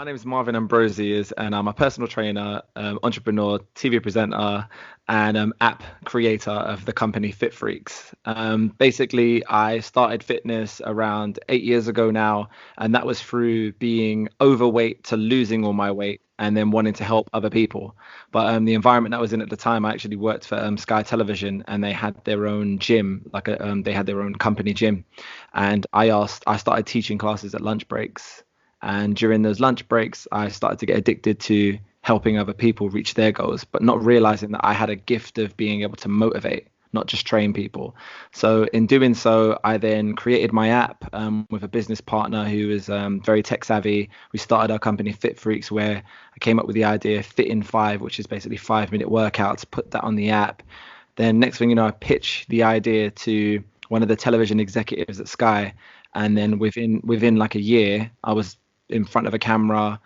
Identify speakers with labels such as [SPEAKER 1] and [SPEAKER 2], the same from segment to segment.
[SPEAKER 1] name is Marvin Ambrosius, and I'm a personal trainer, entrepreneur, TV presenter, and app creator of the company Fit Freaks. Basically, I started fitness around 8 years ago now, and that was through being overweight to losing all my weight and then wanting to help other people. But the environment I was in at the time, I actually worked for Sky Television, and they had their own gym, they had their own company gym, and I started teaching classes at lunch breaks. And during those lunch breaks, I started to get addicted to helping other people reach their goals, but not realizing that I had a gift of being able to motivate, not just train people. So in doing so, I then created my app with a business partner who is very tech savvy. We started our company Fit Freaks, where I came up with the idea Fit in 5, which is basically 5-minute workouts, put that on the app. Then next thing you know, I pitched the idea to one of the television executives at Sky. And then within like a year, I was in front of a camera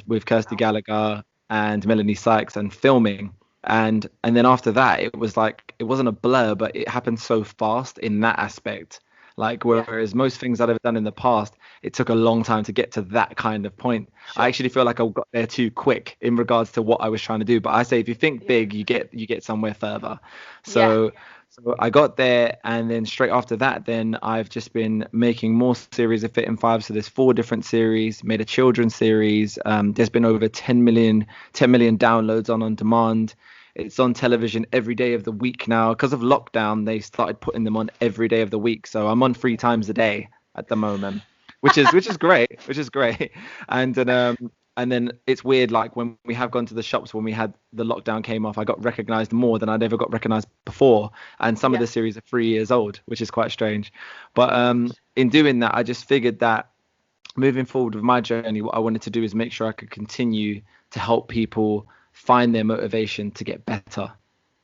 [SPEAKER 1] with Kirsty Gallagher and Melanie Sykes and filming. And then after that, it was like it wasn't a blur, but it happened so fast in that aspect. Like whereas most things I'd ever done in the past, it took a long time to get to that kind of point. I actually feel like I got there too quick in regards to what I was trying to do. But I say if you think big, you get somewhere further.
[SPEAKER 2] Yeah.
[SPEAKER 1] So I got there, and then straight after that, then I've just been making more series of Fit in 5. So there's 4 different series, made a children's series. There's been over 10 million downloads on demand. It's on television every day of the week now. Because of lockdown, they started putting them on every day of the week. So I'm on 3 times a day at the moment, which is great, which is great. And then it's weird, like when we have gone to the shops when we had the lockdown came off, I got recognized more than I'd ever got recognized before. And some of
[SPEAKER 2] Yeah.
[SPEAKER 1] the series are 3 years old, which is quite strange. But in doing that, I just figured that moving forward with my journey, what I wanted to do is make sure I could continue to help people find their motivation to get better.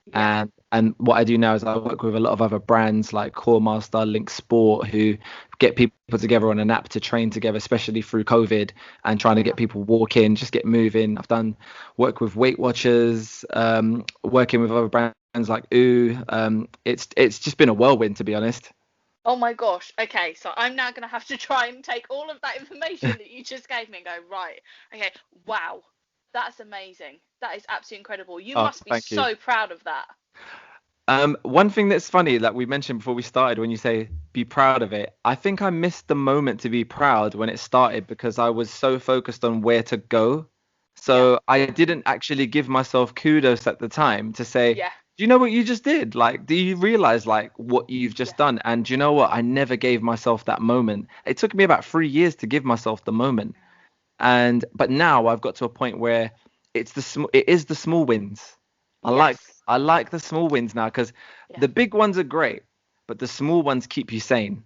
[SPEAKER 2] Yeah.
[SPEAKER 1] And what I do now is I work with a lot of other brands like Core Master, Link Sport, who get people together on an app to train together, especially through COVID, and trying to get people walking, just get moving. I've done work with Weight Watchers, working with other brands like OO. It's just been a whirlwind, to be honest.
[SPEAKER 2] Oh my gosh. Okay, so I'm now going to have to try and take all of that information that you just gave me and go, right. Okay, wow. That's amazing. That is absolutely incredible. You
[SPEAKER 1] Oh,
[SPEAKER 2] must be
[SPEAKER 1] thank you.
[SPEAKER 2] so proud of that.
[SPEAKER 1] One thing that's funny that we mentioned before we started, when you say be proud of it, I think I missed the moment to be proud when it started because I was so focused on where to go.
[SPEAKER 2] Yeah.
[SPEAKER 1] So I didn't actually give myself kudos at the time to say,
[SPEAKER 2] Yeah.
[SPEAKER 1] do you know what you just did? Like, do you realize like what you've just
[SPEAKER 2] Yeah.
[SPEAKER 1] done? And do you know what? I never gave myself that moment. It took me about 3 years to give myself the moment. And but now I've got to a point where it is the small wins. I like
[SPEAKER 2] Yes.
[SPEAKER 1] I like the small wins now because
[SPEAKER 2] Yeah.
[SPEAKER 1] the big ones are great, but the small ones keep you sane.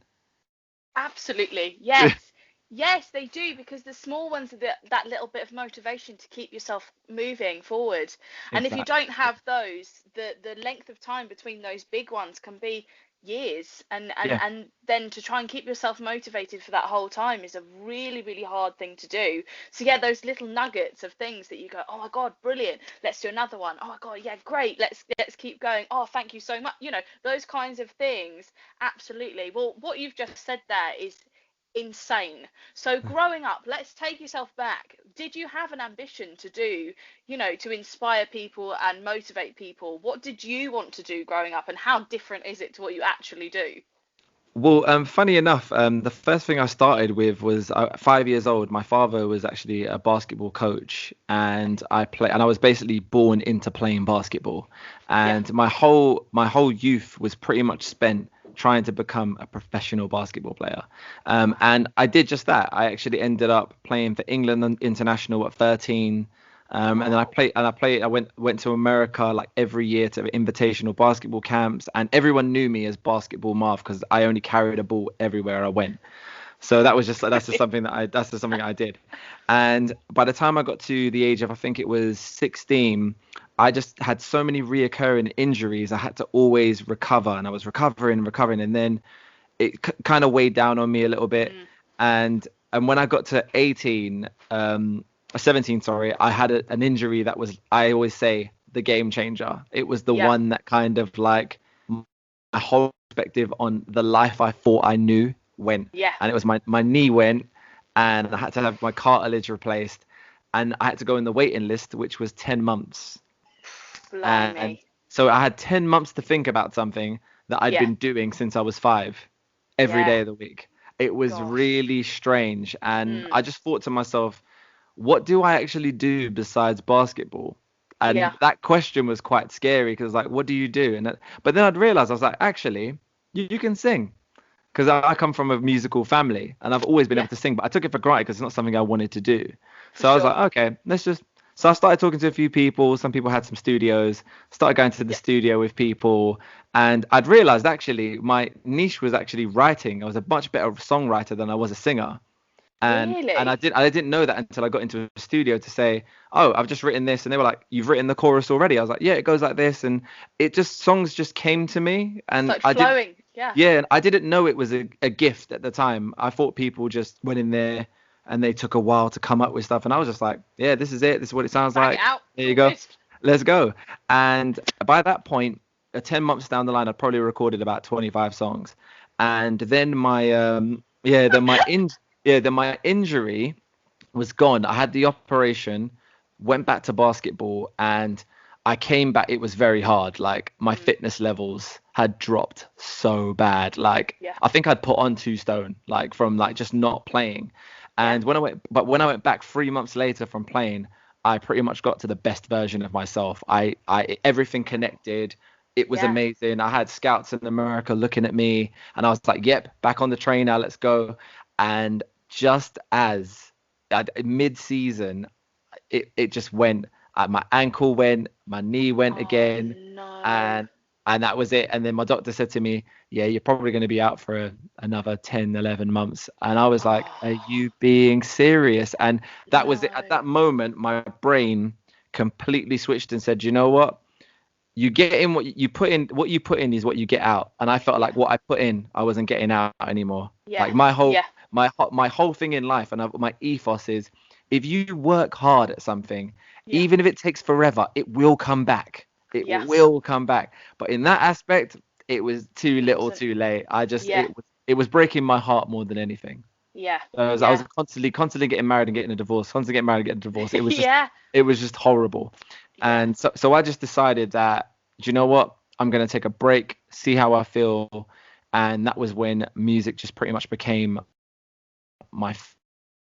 [SPEAKER 2] Absolutely. Yes. Yes, they do, because the small ones are that little bit of motivation to keep yourself moving forward. And if you
[SPEAKER 1] Exactly.
[SPEAKER 2] don't have those, the length of time between those big ones can be years. And
[SPEAKER 1] Yeah.
[SPEAKER 2] and then to try and keep yourself motivated for that whole time is a really, really hard thing to do. So yeah, those little nuggets of things that you go, oh my God, brilliant. Let's do another one. Oh my God, yeah, great. Let's keep going. Oh, thank you so much. Those kinds of things. Absolutely. Well, what you've just said there is insane. So growing up, let's take yourself back. Did you have an ambition to do, to inspire people and motivate people? What did you want to do growing up, and how different is it to what you actually do?
[SPEAKER 1] Well, funny enough, the first thing I started with was 5 years old. My father was actually a basketball coach, and I was basically born into playing basketball.
[SPEAKER 2] Yeah.
[SPEAKER 1] And my whole youth was pretty much spent trying to become a professional basketball player. And I did just that. I actually ended up playing for England international at 13. And then I went to America like every year to invitational basketball camps, and everyone knew me as Basketball Marv because I only carried a ball everywhere I went. So that's just something I did. And by the time I got to the age of, I think it was 16, I just had so many reoccurring injuries. I had to always recover, and I was recovering, and then it kind of weighed down on me a little bit.
[SPEAKER 2] Mm,
[SPEAKER 1] And when I got to 17, sorry, I had an injury that was, I always say, the game changer. It was the
[SPEAKER 2] yeah.
[SPEAKER 1] one that kind of like my whole perspective on the life I thought I knew went.
[SPEAKER 2] Yeah.
[SPEAKER 1] And it was my knee went, and I had to have my cartilage replaced, and I had to go in the waiting list, which was 10 months. And
[SPEAKER 2] Blimey.
[SPEAKER 1] so I had 10 months to think about something that I'd
[SPEAKER 2] Yeah.
[SPEAKER 1] been doing since I was 5, every
[SPEAKER 2] Yeah.
[SPEAKER 1] day of the week. It was
[SPEAKER 2] Gosh.
[SPEAKER 1] really strange. And
[SPEAKER 2] Mm.
[SPEAKER 1] I just thought to myself, what do I actually do besides basketball?
[SPEAKER 2] Yeah.
[SPEAKER 1] And that question was quite scary because, like, what do you do? But then I'd realized, I was like, actually, you can sing because I come from a musical family and I've always been
[SPEAKER 2] Yeah.
[SPEAKER 1] able to sing, but I took it for granted because it's not something I wanted to do.
[SPEAKER 2] For
[SPEAKER 1] So I was
[SPEAKER 2] sure.
[SPEAKER 1] like, okay, let's just. So I started talking to a few people. Some people had some studios. Started going to the
[SPEAKER 2] Yeah.
[SPEAKER 1] studio with people, and I'd realized actually my niche was actually writing. I was a much better songwriter than I was a singer. And
[SPEAKER 2] Really?
[SPEAKER 1] I didn't know that until I got into a studio to say, oh, I've just written this, and they were like, you've written the chorus already. I was like, yeah, it goes like this, and it just songs just came to me,
[SPEAKER 2] It's
[SPEAKER 1] and
[SPEAKER 2] like flowing. Yeah.
[SPEAKER 1] yeah, and I didn't know it was a gift at the time. I thought people just went in there and they took a while to come up with stuff, and I was just like, yeah, this is it. This is what it sounds
[SPEAKER 2] Bang it
[SPEAKER 1] like.
[SPEAKER 2] out.
[SPEAKER 1] There you
[SPEAKER 2] All
[SPEAKER 1] go.
[SPEAKER 2] good.
[SPEAKER 1] Let's go. And by that point, 10 months down the line, I'd probably recorded about 25 songs. And then my injury was gone. I had the operation, went back to basketball, and I came back. It was very hard. Like my
[SPEAKER 2] Mm.
[SPEAKER 1] fitness levels had dropped so bad. Like
[SPEAKER 2] Yeah.
[SPEAKER 1] I think I'd put on 2 stone, like from like just not playing.
[SPEAKER 2] Yeah.
[SPEAKER 1] And when I went back 3 months later from playing, I pretty much got to the best version of myself. Everything connected. It was
[SPEAKER 2] Yeah.
[SPEAKER 1] amazing. I had scouts in America looking at me, and I was like, "Yep, back on the train now. Let's go." And just as mid-season, it just went. My ankle went, my knee went
[SPEAKER 2] Oh
[SPEAKER 1] again,
[SPEAKER 2] no.
[SPEAKER 1] and that was it. And then my doctor said to me, "Yeah, you're probably going to be out for another 10, 11 months." And I was like, "Are
[SPEAKER 2] Oh
[SPEAKER 1] you being serious?" And that was it. At
[SPEAKER 2] no.
[SPEAKER 1] that moment, my brain completely switched and said, "You know what? You get in what you put in. What you put in is what you get out." And I felt
[SPEAKER 2] Yeah.
[SPEAKER 1] like what I put in, I wasn't getting out anymore.
[SPEAKER 2] Yeah.
[SPEAKER 1] Like my whole
[SPEAKER 2] Yeah.
[SPEAKER 1] my whole thing in life, and my ethos is, if you work hard at something,
[SPEAKER 2] Yeah.
[SPEAKER 1] even if it takes forever, it will come back. It
[SPEAKER 2] Yes.
[SPEAKER 1] will come back. But in that aspect, it was too
[SPEAKER 2] It
[SPEAKER 1] little,
[SPEAKER 2] wasn't.
[SPEAKER 1] too late. I just
[SPEAKER 2] Yeah.
[SPEAKER 1] it was breaking my heart more than anything.
[SPEAKER 2] Yeah.
[SPEAKER 1] I
[SPEAKER 2] Yeah.
[SPEAKER 1] was constantly getting married and getting a divorce, constantly getting married and getting a divorce.
[SPEAKER 2] Yeah.
[SPEAKER 1] It was just horrible.
[SPEAKER 2] Yeah.
[SPEAKER 1] And so I just decided that, do you know what? I'm gonna take a break, see how I feel. And that was when music just pretty much became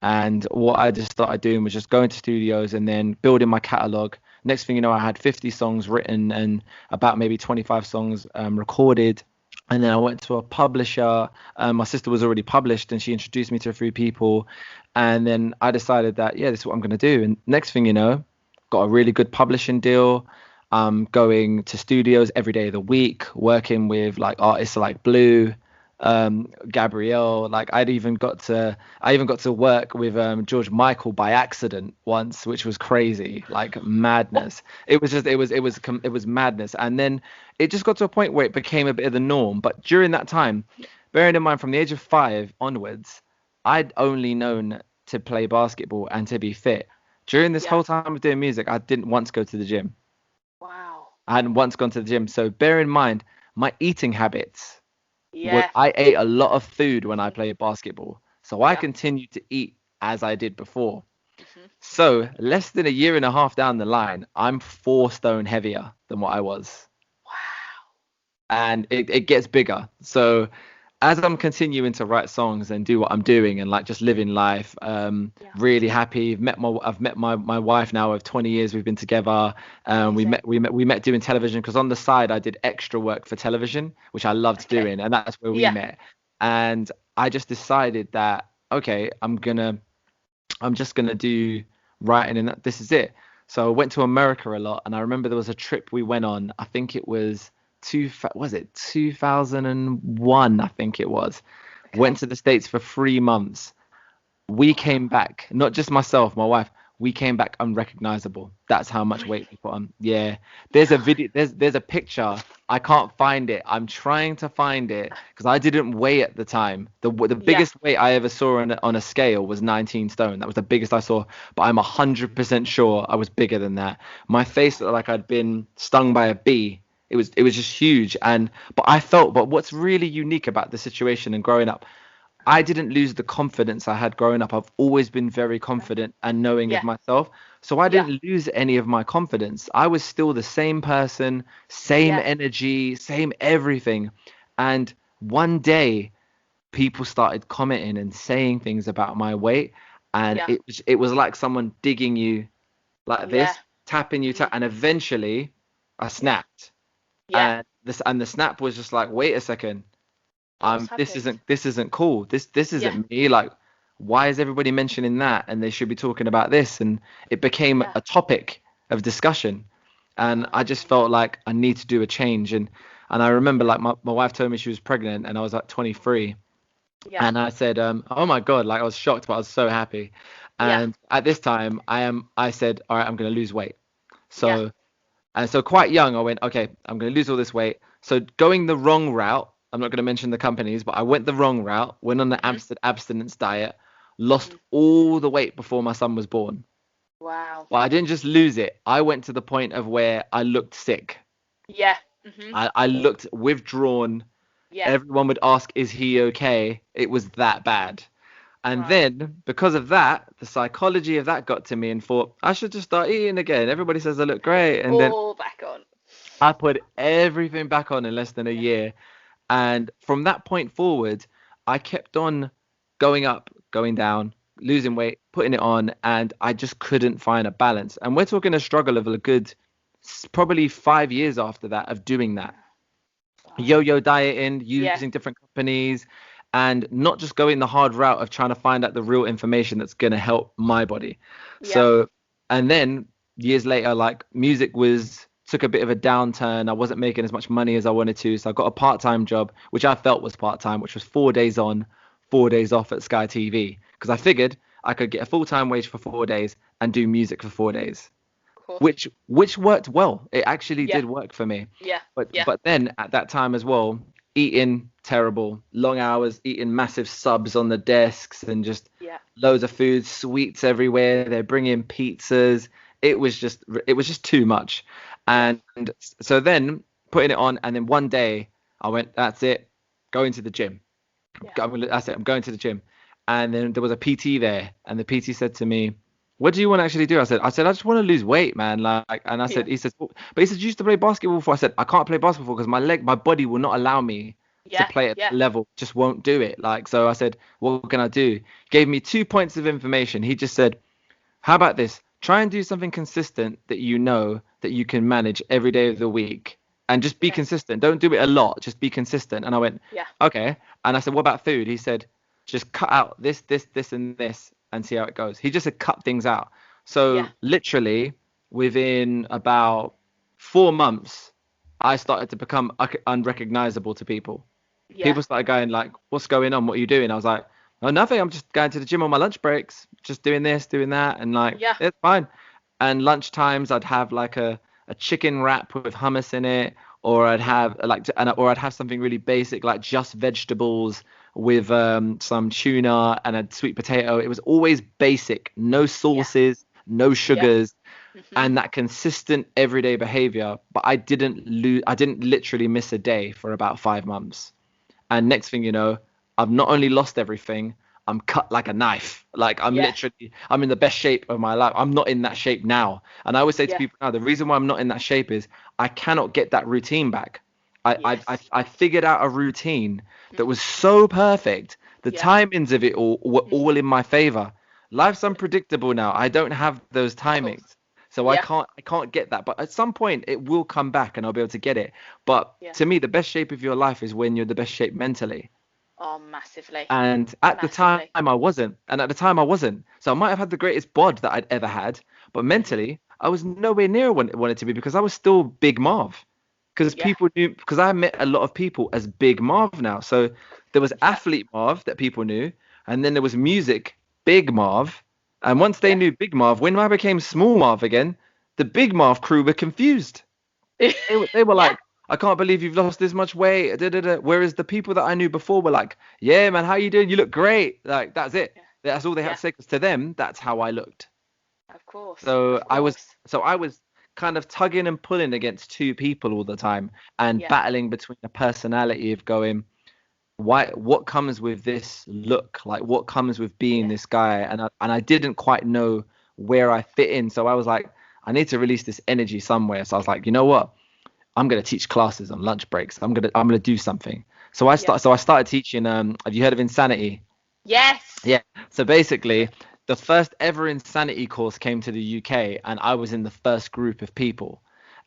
[SPEAKER 1] and what I just started doing was just going to studios and then building my catalog. Next thing you know, I had 50 songs written and about maybe 25 songs recorded. And then I went to a publisher. My sister was already published, and she introduced me to a few people. And then I decided that, yeah, this is what I'm going to do. And next thing you know, got a really good publishing deal. Going to studios every day of the week, working with like artists like Blue, Gabrielle. Like I even got to work with George Michael by accident once, which was crazy, like madness. It was just it was madness. And then it just got to a point where it became a bit of the norm. But during that time, bearing in mind from the age of 5 onwards, I'd only known to play basketball and to be fit. During this
[SPEAKER 2] Yeah.
[SPEAKER 1] whole time of doing music, I didn't once go to the gym.
[SPEAKER 2] Wow.
[SPEAKER 1] I hadn't once gone to the gym. So bear in mind, my eating habits was
[SPEAKER 2] Yeah.
[SPEAKER 1] I ate a lot of food when I played basketball. So I
[SPEAKER 2] Yeah.
[SPEAKER 1] continued to eat as I did before.
[SPEAKER 2] Hmm.
[SPEAKER 1] So less than a year and a half down the line, I'm 4 stone heavier than what I was.
[SPEAKER 2] Wow.
[SPEAKER 1] And it gets bigger. So as I'm continuing to write songs and do what I'm doing and like just living life,
[SPEAKER 2] Yeah.
[SPEAKER 1] really happy. I've met my wife now of 20 years. We've been together.
[SPEAKER 2] Amazing.
[SPEAKER 1] We met doing television because on the side I did extra work for television, which I loved
[SPEAKER 2] Okay.
[SPEAKER 1] doing, and that's where we
[SPEAKER 2] Yeah.
[SPEAKER 1] met. And I just decided that, okay, I'm just gonna do writing, and this is it. So I went to America a lot, and I remember there was a trip we went on. I think it was was it 2001? I think it was. Went
[SPEAKER 2] Okay.
[SPEAKER 1] to the States for 3 months. We came
[SPEAKER 2] Wow.
[SPEAKER 1] back, not just myself, my wife. We came back unrecognizable. That's how much weight
[SPEAKER 2] Really?
[SPEAKER 1] we put on. Yeah. There's a video. There's a picture. I can't find it. I'm trying to find it because I didn't weigh at the time. The
[SPEAKER 2] Yeah.
[SPEAKER 1] biggest weight I ever saw on a scale was 19 stone. That was the biggest I saw. But I'm 100% sure I was bigger than that. My face looked like I'd been stung by a bee. It was just huge. But what's really unique about the situation and growing up, I didn't lose the confidence I had growing up. I've always been very confident and knowing of
[SPEAKER 2] Yeah.
[SPEAKER 1] myself. So I
[SPEAKER 2] Yeah.
[SPEAKER 1] didn't lose any of my confidence. I was still the same person, same
[SPEAKER 2] Yeah.
[SPEAKER 1] energy, same everything. And one day people started commenting and saying things about my weight, and
[SPEAKER 2] Yeah.
[SPEAKER 1] it was like someone digging you like
[SPEAKER 2] Yeah.
[SPEAKER 1] this, tapping you,
[SPEAKER 2] Mhm.
[SPEAKER 1] and eventually I
[SPEAKER 2] Yeah.
[SPEAKER 1] snapped.
[SPEAKER 2] Yeah.
[SPEAKER 1] And the snap was just like, wait a second,
[SPEAKER 2] What's
[SPEAKER 1] this
[SPEAKER 2] happened?
[SPEAKER 1] isn't cool. This
[SPEAKER 2] Yeah.
[SPEAKER 1] isn't me. Like, why is everybody mentioning that? And they should be talking about this. And it became
[SPEAKER 2] Yeah.
[SPEAKER 1] a topic of discussion. And I just
[SPEAKER 2] Um,
[SPEAKER 1] felt like I need to do a change. And I remember
[SPEAKER 2] yeah.
[SPEAKER 1] like my wife told me she was pregnant and I was like 23.
[SPEAKER 2] Yeah.
[SPEAKER 1] And I said, oh my God, like I was shocked, but I was so happy.
[SPEAKER 2] Yeah.
[SPEAKER 1] And at this time, I said, all right, I'm going to lose weight.
[SPEAKER 2] Yeah.
[SPEAKER 1] So quite young, I went, okay, I'm going to lose all this weight. So going the wrong route, I'm not going to mention the companies, but I went the wrong route, went on the
[SPEAKER 2] Mhm.
[SPEAKER 1] abstinence diet, lost
[SPEAKER 2] Mhm.
[SPEAKER 1] all the weight before my son was born.
[SPEAKER 2] Wow.
[SPEAKER 1] But I didn't just lose it. I went to the point of where I looked sick.
[SPEAKER 2] Yeah. Mhm.
[SPEAKER 1] I looked withdrawn.
[SPEAKER 2] Yeah.
[SPEAKER 1] Everyone would ask, is he okay? It was that bad. And
[SPEAKER 2] Right.
[SPEAKER 1] then because of that, the psychology of that got to me and thought, I should just start eating again. Everybody says I look
[SPEAKER 2] Put it
[SPEAKER 1] great. And then
[SPEAKER 2] all back on.
[SPEAKER 1] I put everything back on in less than a
[SPEAKER 2] Yeah.
[SPEAKER 1] year.
[SPEAKER 2] Yeah.
[SPEAKER 1] And from that point forward, I kept on going up, going down, losing
[SPEAKER 2] Mhm.
[SPEAKER 1] weight, putting it on, and I just couldn't find a balance. And we're talking a struggle of a good probably 5 years after that of doing that.
[SPEAKER 2] Wow.
[SPEAKER 1] Yo-yo dieting,
[SPEAKER 2] Yeah.
[SPEAKER 1] using different companies, and not just going the hard route of trying to find out the real information that's going to help my body.
[SPEAKER 2] Yeah.
[SPEAKER 1] So, and then years later, like music took a bit of a downturn. I wasn't making as much money as I wanted to, so I got a part-time job, which I felt was part-time, which was 4 days on, 4 days off at Sky TV, because I figured I could get a full-time wage for 4 days and do music for 4 days,
[SPEAKER 2] Of course.
[SPEAKER 1] which worked well. It actually
[SPEAKER 2] Yeah.
[SPEAKER 1] did work for me.
[SPEAKER 2] Yeah.
[SPEAKER 1] But
[SPEAKER 2] Yeah.
[SPEAKER 1] but then at that time as well, eating terrible, long hours, eating massive subs on the desks and just
[SPEAKER 2] Yeah.
[SPEAKER 1] loads of food, sweets everywhere. They're bringing pizzas. It was just too much.
[SPEAKER 2] Yeah.
[SPEAKER 1] And so then putting it on, and then one day I went, that's it, going to the gym.
[SPEAKER 2] Yeah.
[SPEAKER 1] That's it. I'm going to the gym. And then there was a PT there, and the PT said to me, "What do you want to actually do?" I said, I just want to lose weight, man. Like, and I
[SPEAKER 2] Yeah.
[SPEAKER 1] said, he said, "But he said you used to play basketball before." I said, I can't play basketball because my body will not allow me to
[SPEAKER 2] Yeah.
[SPEAKER 1] play at
[SPEAKER 2] Yeah.
[SPEAKER 1] that level. Just won't do it. Like, so I said, what can I do? Gave me 2 points of information. He just said, how about this? Try and do something consistent that you know that you can manage every day of the week and just be
[SPEAKER 2] Okay.
[SPEAKER 1] consistent. Don't do it a lot, just be consistent. And I went,
[SPEAKER 2] Yeah.
[SPEAKER 1] okay. And I said, what about food? He said, just cut out this, and this and see how it goes. He just said, cut things out.
[SPEAKER 2] Yeah.
[SPEAKER 1] So literally within about 4 months, I started to become unrecognizable to people.
[SPEAKER 2] Yeah.
[SPEAKER 1] People started going like, what's going on? What are you doing? I was like, oh, nothing. I'm just going to the gym on my lunch breaks, just doing this, doing that. And like,
[SPEAKER 2] Yeah.
[SPEAKER 1] it's fine. And lunch times, I'd have like a chicken wrap with hummus in it, or I'd
[SPEAKER 2] Yeah.
[SPEAKER 1] have or I'd have something really basic like just vegetables with some tuna and a sweet potato. It was always basic, no
[SPEAKER 2] Yeah.
[SPEAKER 1] sauces, no
[SPEAKER 2] Yeah.
[SPEAKER 1] sugars,
[SPEAKER 2] Mhm.
[SPEAKER 1] and that consistent everyday behavior. But I didn't literally miss a day for about 5 months. And
[SPEAKER 2] Wow.
[SPEAKER 1] next thing you know, I've not only lost everything, I'm cut like a knife. Like
[SPEAKER 2] Yeah.
[SPEAKER 1] I'm in the best shape of my life. I'm not in that shape now. And I always say to
[SPEAKER 2] Yeah.
[SPEAKER 1] people now, the reason why I'm not in that shape is I cannot get that routine back.
[SPEAKER 2] Yes.
[SPEAKER 1] I figured out a routine that
[SPEAKER 2] Mhm.
[SPEAKER 1] was so perfect. The
[SPEAKER 2] Yeah.
[SPEAKER 1] timings of it all were
[SPEAKER 2] Mhm.
[SPEAKER 1] all in my favor. Life's
[SPEAKER 2] Good.
[SPEAKER 1] unpredictable now. I don't have those
[SPEAKER 2] Of course.
[SPEAKER 1] timings. So
[SPEAKER 2] Yeah.
[SPEAKER 1] I can't get that. But at some point it will come back and I'll be able to get it. But
[SPEAKER 2] Yeah.
[SPEAKER 1] to me, the best shape of your life is when you're the best shape mentally.
[SPEAKER 2] Oh, massively.
[SPEAKER 1] And at the time
[SPEAKER 2] Massively.
[SPEAKER 1] I wasn't. And at the time I wasn't. So I might have had the greatest bod that I'd ever had, but
[SPEAKER 2] Mhm.
[SPEAKER 1] mentally I was nowhere near what I wanted to be because I was still Big Marv.
[SPEAKER 2] Yeah.
[SPEAKER 1] Because I met a lot of people as Big Marv now. So there was
[SPEAKER 2] Yeah.
[SPEAKER 1] athlete Marv that people knew, and then there was music Big Marv. And once they
[SPEAKER 2] Yeah.
[SPEAKER 1] knew Big Marv, when I became Small Marv again, the Big Marv crew were confused. They were
[SPEAKER 2] Yeah.
[SPEAKER 1] like, I can't believe you've lost this much weight. Da, da, da. Whereas the people that I knew before were like, yeah, man, how you doing? You look great. Like, that's it.
[SPEAKER 2] Yeah.
[SPEAKER 1] That's all they had
[SPEAKER 2] Yeah.
[SPEAKER 1] to say. 'Cause to them, that's how I looked.
[SPEAKER 2] Of course.
[SPEAKER 1] So
[SPEAKER 2] Of
[SPEAKER 1] I was,
[SPEAKER 2] course.
[SPEAKER 1] so I was kind of tugging and pulling against two people all the time and
[SPEAKER 2] Yeah.
[SPEAKER 1] battling between a personality of going, what comes with this look? Like, what comes with being
[SPEAKER 2] Yeah.
[SPEAKER 1] this guy? And I didn't quite know where I fit in. So I was like, I need to release this energy somewhere. So I was like, you know what? I'm gonna teach classes on lunch breaks. I'm gonna do something.
[SPEAKER 2] Yeah.
[SPEAKER 1] So I started teaching. Have you heard of Insanity?
[SPEAKER 2] Yes.
[SPEAKER 1] Yeah. So basically, the first ever Insanity course came to the UK, and I was in the first group of people.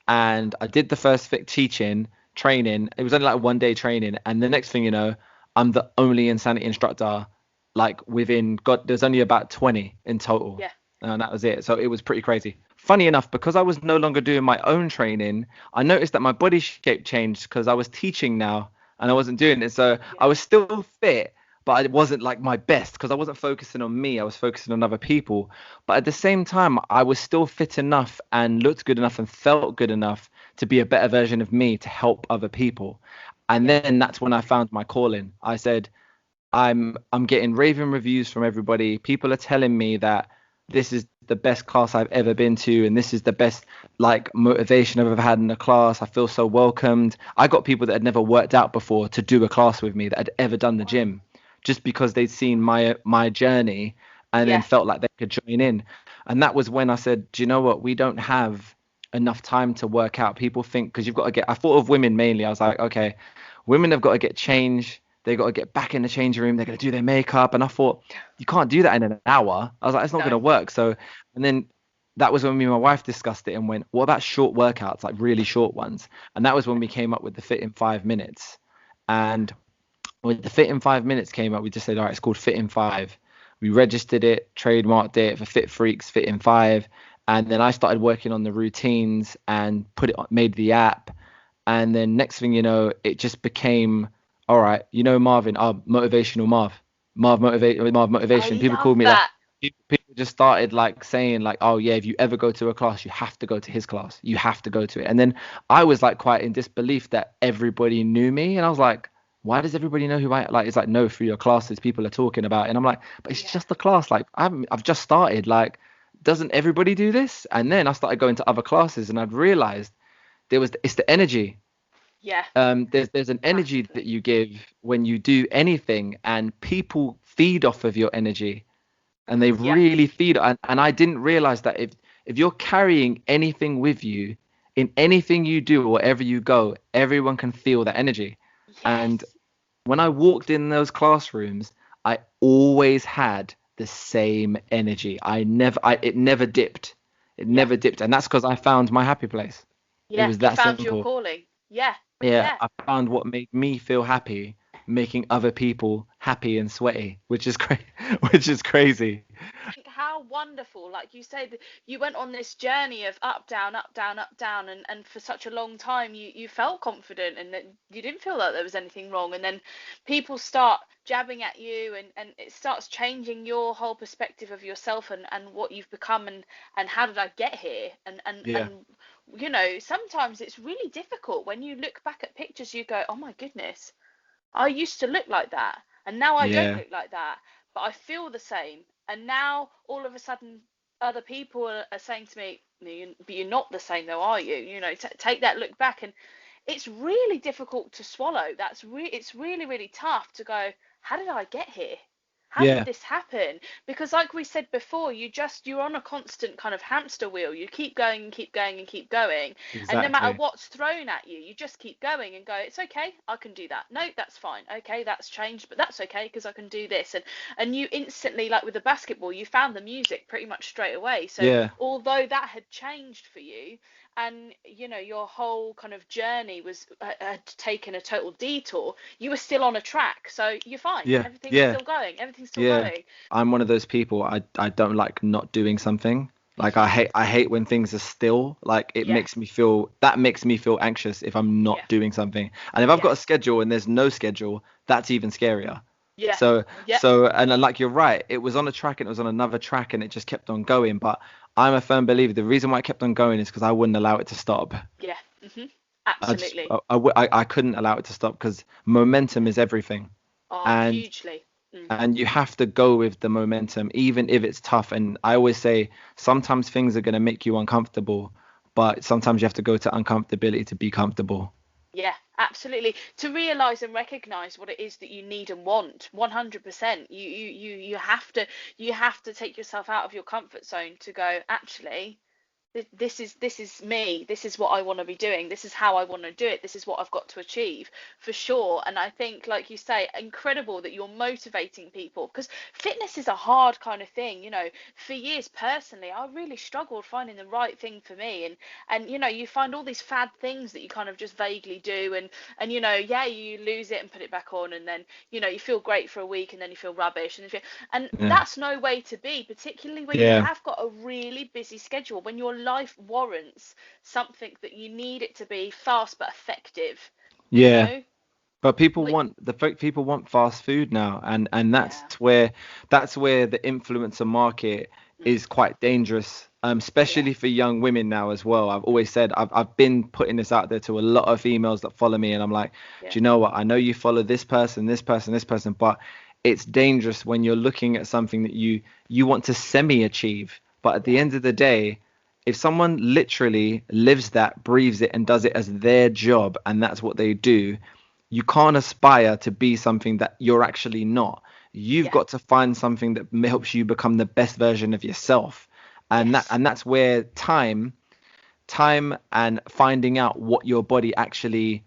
[SPEAKER 1] And I did the first teaching training. It was only like 1 day training, and the next thing you know, I'm the only Insanity instructor. Like within God, there's only about 20 in total,
[SPEAKER 2] Yeah.
[SPEAKER 1] and that was it. So it was pretty crazy. Funny enough, because I was no longer doing my own training, I noticed that my body shape changed because I was teaching now and I wasn't doing it. So
[SPEAKER 2] Yeah.
[SPEAKER 1] I was still fit, but it wasn't like my best because I wasn't focusing on me. I was focusing on other people. But at the same time, I was still fit enough and looked good enough and felt good enough to be a better version of me to help other people. And
[SPEAKER 2] Yeah.
[SPEAKER 1] then that's when I found my calling. I said, I'm getting raving reviews from everybody. People are telling me that this is the best class I've ever been to, and this is the best like motivation I've ever had in a class. I feel so welcomed. I got people that had never worked out before to do a class with me that had ever done the
[SPEAKER 2] Wow.
[SPEAKER 1] gym, just because they'd seen my journey and then
[SPEAKER 2] Yeah.
[SPEAKER 1] felt like they could join in. And that was when I said, do you know what? We don't have enough time to work out. People think because you've got to get. I thought of women mainly. I was like, okay, women have got to get changed. They got to get back in the changing room. They're going to do their makeup. And I thought, you can't do that in an hour. I was like, it's not going
[SPEAKER 2] No.
[SPEAKER 1] to work. So, and then that was when me and my wife discussed it and went, what about short workouts, like really short ones? And that was when we came up with the Fit in 5 minutes. And when the Fit in 5 minutes came up, we just said, all right, it's called Fit in 5. We registered it, trademarked it for Fit Freaks, Fit in 5. And then I started working on the routines and made the app. And then next thing you know, it just became, all right, Marvin, motivational Marv
[SPEAKER 2] I
[SPEAKER 1] motivation. People
[SPEAKER 2] love
[SPEAKER 1] called me that.
[SPEAKER 2] that.
[SPEAKER 1] People just started like saying like, oh yeah, if you ever go to a class, you have to go to his class. You have to go to it. And then I was like quite in disbelief that everybody knew me. And I was like, why does everybody know who I like? It's like, no, through your classes, people are talking about it. And I'm like, but it's
[SPEAKER 2] Yeah.
[SPEAKER 1] just a class. Like I've just started. Like, doesn't everybody do this? And then I started going to other classes and I'd realized it's the energy.
[SPEAKER 2] Yeah.
[SPEAKER 1] There's an energy that
[SPEAKER 2] Massively.
[SPEAKER 1] you give when you do anything, and people feed off of your energy, and they
[SPEAKER 2] Yeah.
[SPEAKER 1] really feed. And I didn't realize that if you're carrying anything with you in anything you do or wherever you go, everyone can feel that energy. And
[SPEAKER 2] Yes.
[SPEAKER 1] when I walked in those classrooms, I always had the same energy. It never dipped. It
[SPEAKER 2] Yeah.
[SPEAKER 1] never dipped, and that's because I found my happy place. It
[SPEAKER 2] Yeah.
[SPEAKER 1] was
[SPEAKER 2] You
[SPEAKER 1] that
[SPEAKER 2] found your
[SPEAKER 1] simple.
[SPEAKER 2] calling. Yeah.
[SPEAKER 1] Yeah,
[SPEAKER 2] Yeah.
[SPEAKER 1] I found what made me feel happy, making other people happy and sweaty, which is crazy.
[SPEAKER 2] Think how wonderful, like you said, you went on this journey of up, down, up, down, up, down, and for such a long time you felt confident and that you didn't feel like there was anything wrong. And then people start jabbing at you and it starts changing your whole perspective of yourself and what you've become and how did I get here?
[SPEAKER 1] Yeah,
[SPEAKER 2] Sometimes it's really difficult when you look back at pictures, you go, oh my goodness, I used to look like that, and now I don't
[SPEAKER 1] yeah,
[SPEAKER 2] look like that, but I feel the same. And now all of a sudden, other people are saying to me, But you're not the same, though, are you? Take that look back, and it's really difficult to swallow. It's really, really tough to go, how did I get here? How did
[SPEAKER 1] yeah,
[SPEAKER 2] this happen? Because like we said before, you're on a constant kind of hamster wheel. You keep going and keep going and keep going. And no matter
[SPEAKER 1] exactly.
[SPEAKER 2] what's thrown at you, you just keep going and go, it's okay, I can do that. No, that's fine. Okay, that's changed, but that's okay because I can do this. And you instantly, like with the basketball, you found the music pretty much straight away. So
[SPEAKER 1] Yeah,
[SPEAKER 2] although that had changed for you, and your whole kind of journey had taken a total detour, you were still on a track, so you're fine.
[SPEAKER 1] yeah, yeah,
[SPEAKER 2] Everything's still
[SPEAKER 1] yeah.
[SPEAKER 2] going.
[SPEAKER 1] I'm one of those people. I don't like not doing something. Like
[SPEAKER 2] Hmm.
[SPEAKER 1] I hate when things are still. Like
[SPEAKER 2] Yeah.
[SPEAKER 1] that makes me feel anxious if I'm
[SPEAKER 2] Yeah.
[SPEAKER 1] not doing something. And if I've
[SPEAKER 2] Yeah.
[SPEAKER 1] got a schedule and there's no schedule, that's even scarier.
[SPEAKER 2] Yeah.
[SPEAKER 1] So
[SPEAKER 2] Yeah.
[SPEAKER 1] and then, like you're right, it was on a track and it was on another track and it just kept on going. But I'm a firm believer. The reason why it kept on going is because I wouldn't allow it to stop.
[SPEAKER 2] Yeah. Hmm.
[SPEAKER 1] I just
[SPEAKER 2] Absolutely.
[SPEAKER 1] I couldn't allow it to stop because momentum is everything.
[SPEAKER 2] Oh,
[SPEAKER 1] And
[SPEAKER 2] hugely. Mm.
[SPEAKER 1] and you have to go with the momentum even if it's tough. And I always say sometimes things are going to make you uncomfortable, but sometimes you have to go to uncomfortability to be comfortable.
[SPEAKER 2] Yeah, Absolutely. To realize and recognize what it is that you need and want, 100%. You have to take yourself out of your comfort zone to go, actually, this is me, this is what I want to be doing, this is how I want to do it, this is what I've got to achieve, for sure. And I think, like you say, incredible that you're motivating people, because fitness is a hard kind of thing. For years personally, I really struggled finding the right thing for me. And you find all these fad things that you kind of just vaguely do, and yeah, you lose it and put it back on, and then you feel great for a week, and then you feel rubbish, and
[SPEAKER 1] Yeah.
[SPEAKER 2] that's no way to be, particularly when you
[SPEAKER 1] Yeah.
[SPEAKER 2] have got a really busy schedule, when your life warrants something that you need it to be fast but effective, you
[SPEAKER 1] Yeah.
[SPEAKER 2] know?
[SPEAKER 1] But
[SPEAKER 2] Like,
[SPEAKER 1] people want fast food now, and
[SPEAKER 2] yeah.
[SPEAKER 1] that's where the influencer market
[SPEAKER 2] Mm,
[SPEAKER 1] is quite dangerous,
[SPEAKER 2] yeah.
[SPEAKER 1] especially for young women now as well. I've always said I've been putting this out there to a lot of females that follow me, and I'm like,
[SPEAKER 2] Yeah.
[SPEAKER 1] do you know what? I know you follow this person, this person, this person, but it's dangerous when you're looking at something that you want to semi-achieve. But at the
[SPEAKER 2] Yeah.
[SPEAKER 1] end of the day, if someone literally lives that, breathes it, and does it as their job, and that's what they do, you can't aspire to be something that you're actually not. You've
[SPEAKER 2] Yeah.
[SPEAKER 1] got to find something that helps you become the best version of yourself. And
[SPEAKER 2] Yes.
[SPEAKER 1] that's where time and finding out what it actually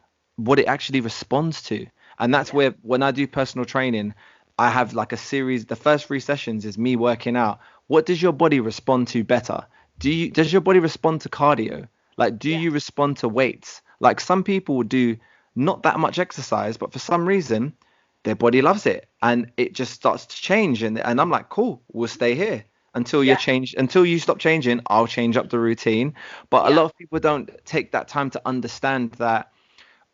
[SPEAKER 1] responds to. And that's
[SPEAKER 2] Yeah.
[SPEAKER 1] where when I do personal training, I have like a series. The first 3 sessions is me working out what does your body respond to better? Does your body respond to cardio? Like, do
[SPEAKER 2] Yeah.
[SPEAKER 1] you respond to weights? Like, some people will do not that much exercise, but for some reason their body loves it and it just starts to change. And I'm like, cool, we'll stay here
[SPEAKER 2] Yeah.
[SPEAKER 1] until you stop changing. I'll change up the routine. But a
[SPEAKER 2] Yeah.
[SPEAKER 1] lot of people don't take that time to understand that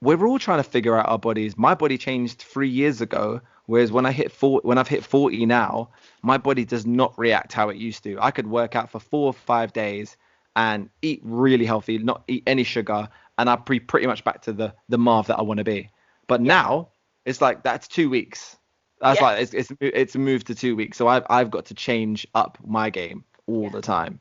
[SPEAKER 1] we're all trying to figure out our bodies. My body changed 3 years ago, whereas
[SPEAKER 2] Mm,
[SPEAKER 1] when I've hit 40 now, my body does not react how it used to. I could work out for 4 or 5 days and eat really healthy, not eat any sugar, and I'd be pretty much back to the Marv that I want to be. But
[SPEAKER 2] yeah.
[SPEAKER 1] now it's like that's 2 weeks. That's
[SPEAKER 2] Yeah.
[SPEAKER 1] like it's moved to 2 weeks. So I've got to change up my game all
[SPEAKER 2] Yeah.
[SPEAKER 1] the time.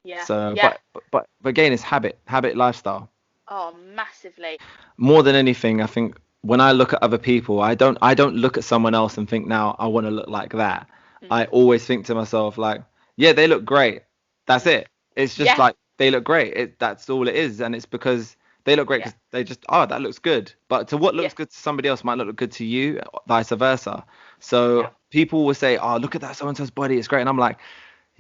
[SPEAKER 2] Yeah.
[SPEAKER 1] So,
[SPEAKER 2] Yeah.
[SPEAKER 1] but again, it's habit, lifestyle.
[SPEAKER 2] Oh, massively.
[SPEAKER 1] More than anything, I think when I look at other people, I don't look at someone else and think now I want to look like that. I
[SPEAKER 2] Mm,
[SPEAKER 1] always think to myself like, yeah, they look great. That's
[SPEAKER 2] mm.
[SPEAKER 1] it. It's just
[SPEAKER 2] Yeah.
[SPEAKER 1] like they look great. That's all it is, and it's because they look great
[SPEAKER 2] Yeah.
[SPEAKER 1] because they just, oh, that looks good. But to what
[SPEAKER 2] Yeah.
[SPEAKER 1] looks good to somebody else might not look good to you, vice versa.
[SPEAKER 2] Yeah.
[SPEAKER 1] So people will say, oh, look at that so and so's body, it's great, and I'm like,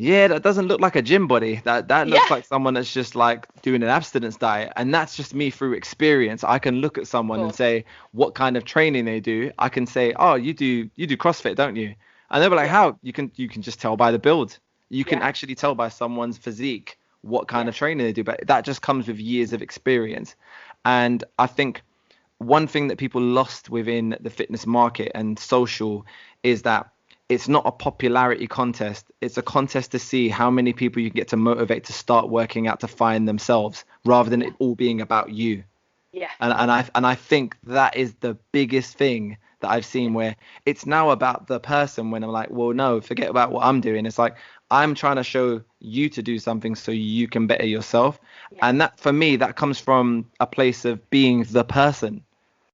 [SPEAKER 1] yeah, that doesn't look like a gym body. That looks
[SPEAKER 2] Yeah.
[SPEAKER 1] like someone that's just like doing an abstinence diet. And that's just me through experience. I can look at
[SPEAKER 2] Of
[SPEAKER 1] someone and
[SPEAKER 2] course.
[SPEAKER 1] say what kind of training they do. I can say, "Oh, you do CrossFit, don't you?" And they'll be like,
[SPEAKER 2] Yeah.
[SPEAKER 1] "How?" You can just tell by the build. You can
[SPEAKER 2] Yeah.
[SPEAKER 1] actually tell by someone's physique what kind
[SPEAKER 2] Yeah.
[SPEAKER 1] of training they do. But that just comes with years of experience. And I think one thing that people lost within the fitness market and social is that it's not a popularity contest. It's a contest to see how many people you can get to motivate to start working out to find themselves rather than
[SPEAKER 2] Yeah.
[SPEAKER 1] it all being about you.
[SPEAKER 2] Yeah.
[SPEAKER 1] And I think that is the biggest thing that I've
[SPEAKER 2] Yeah.
[SPEAKER 1] seen where it's now about the person when I'm like, well, no, forget about what I'm doing. It's like I'm trying to show you to do something so you can better yourself.
[SPEAKER 2] Yeah.
[SPEAKER 1] And that for me, that comes from a place of being the person.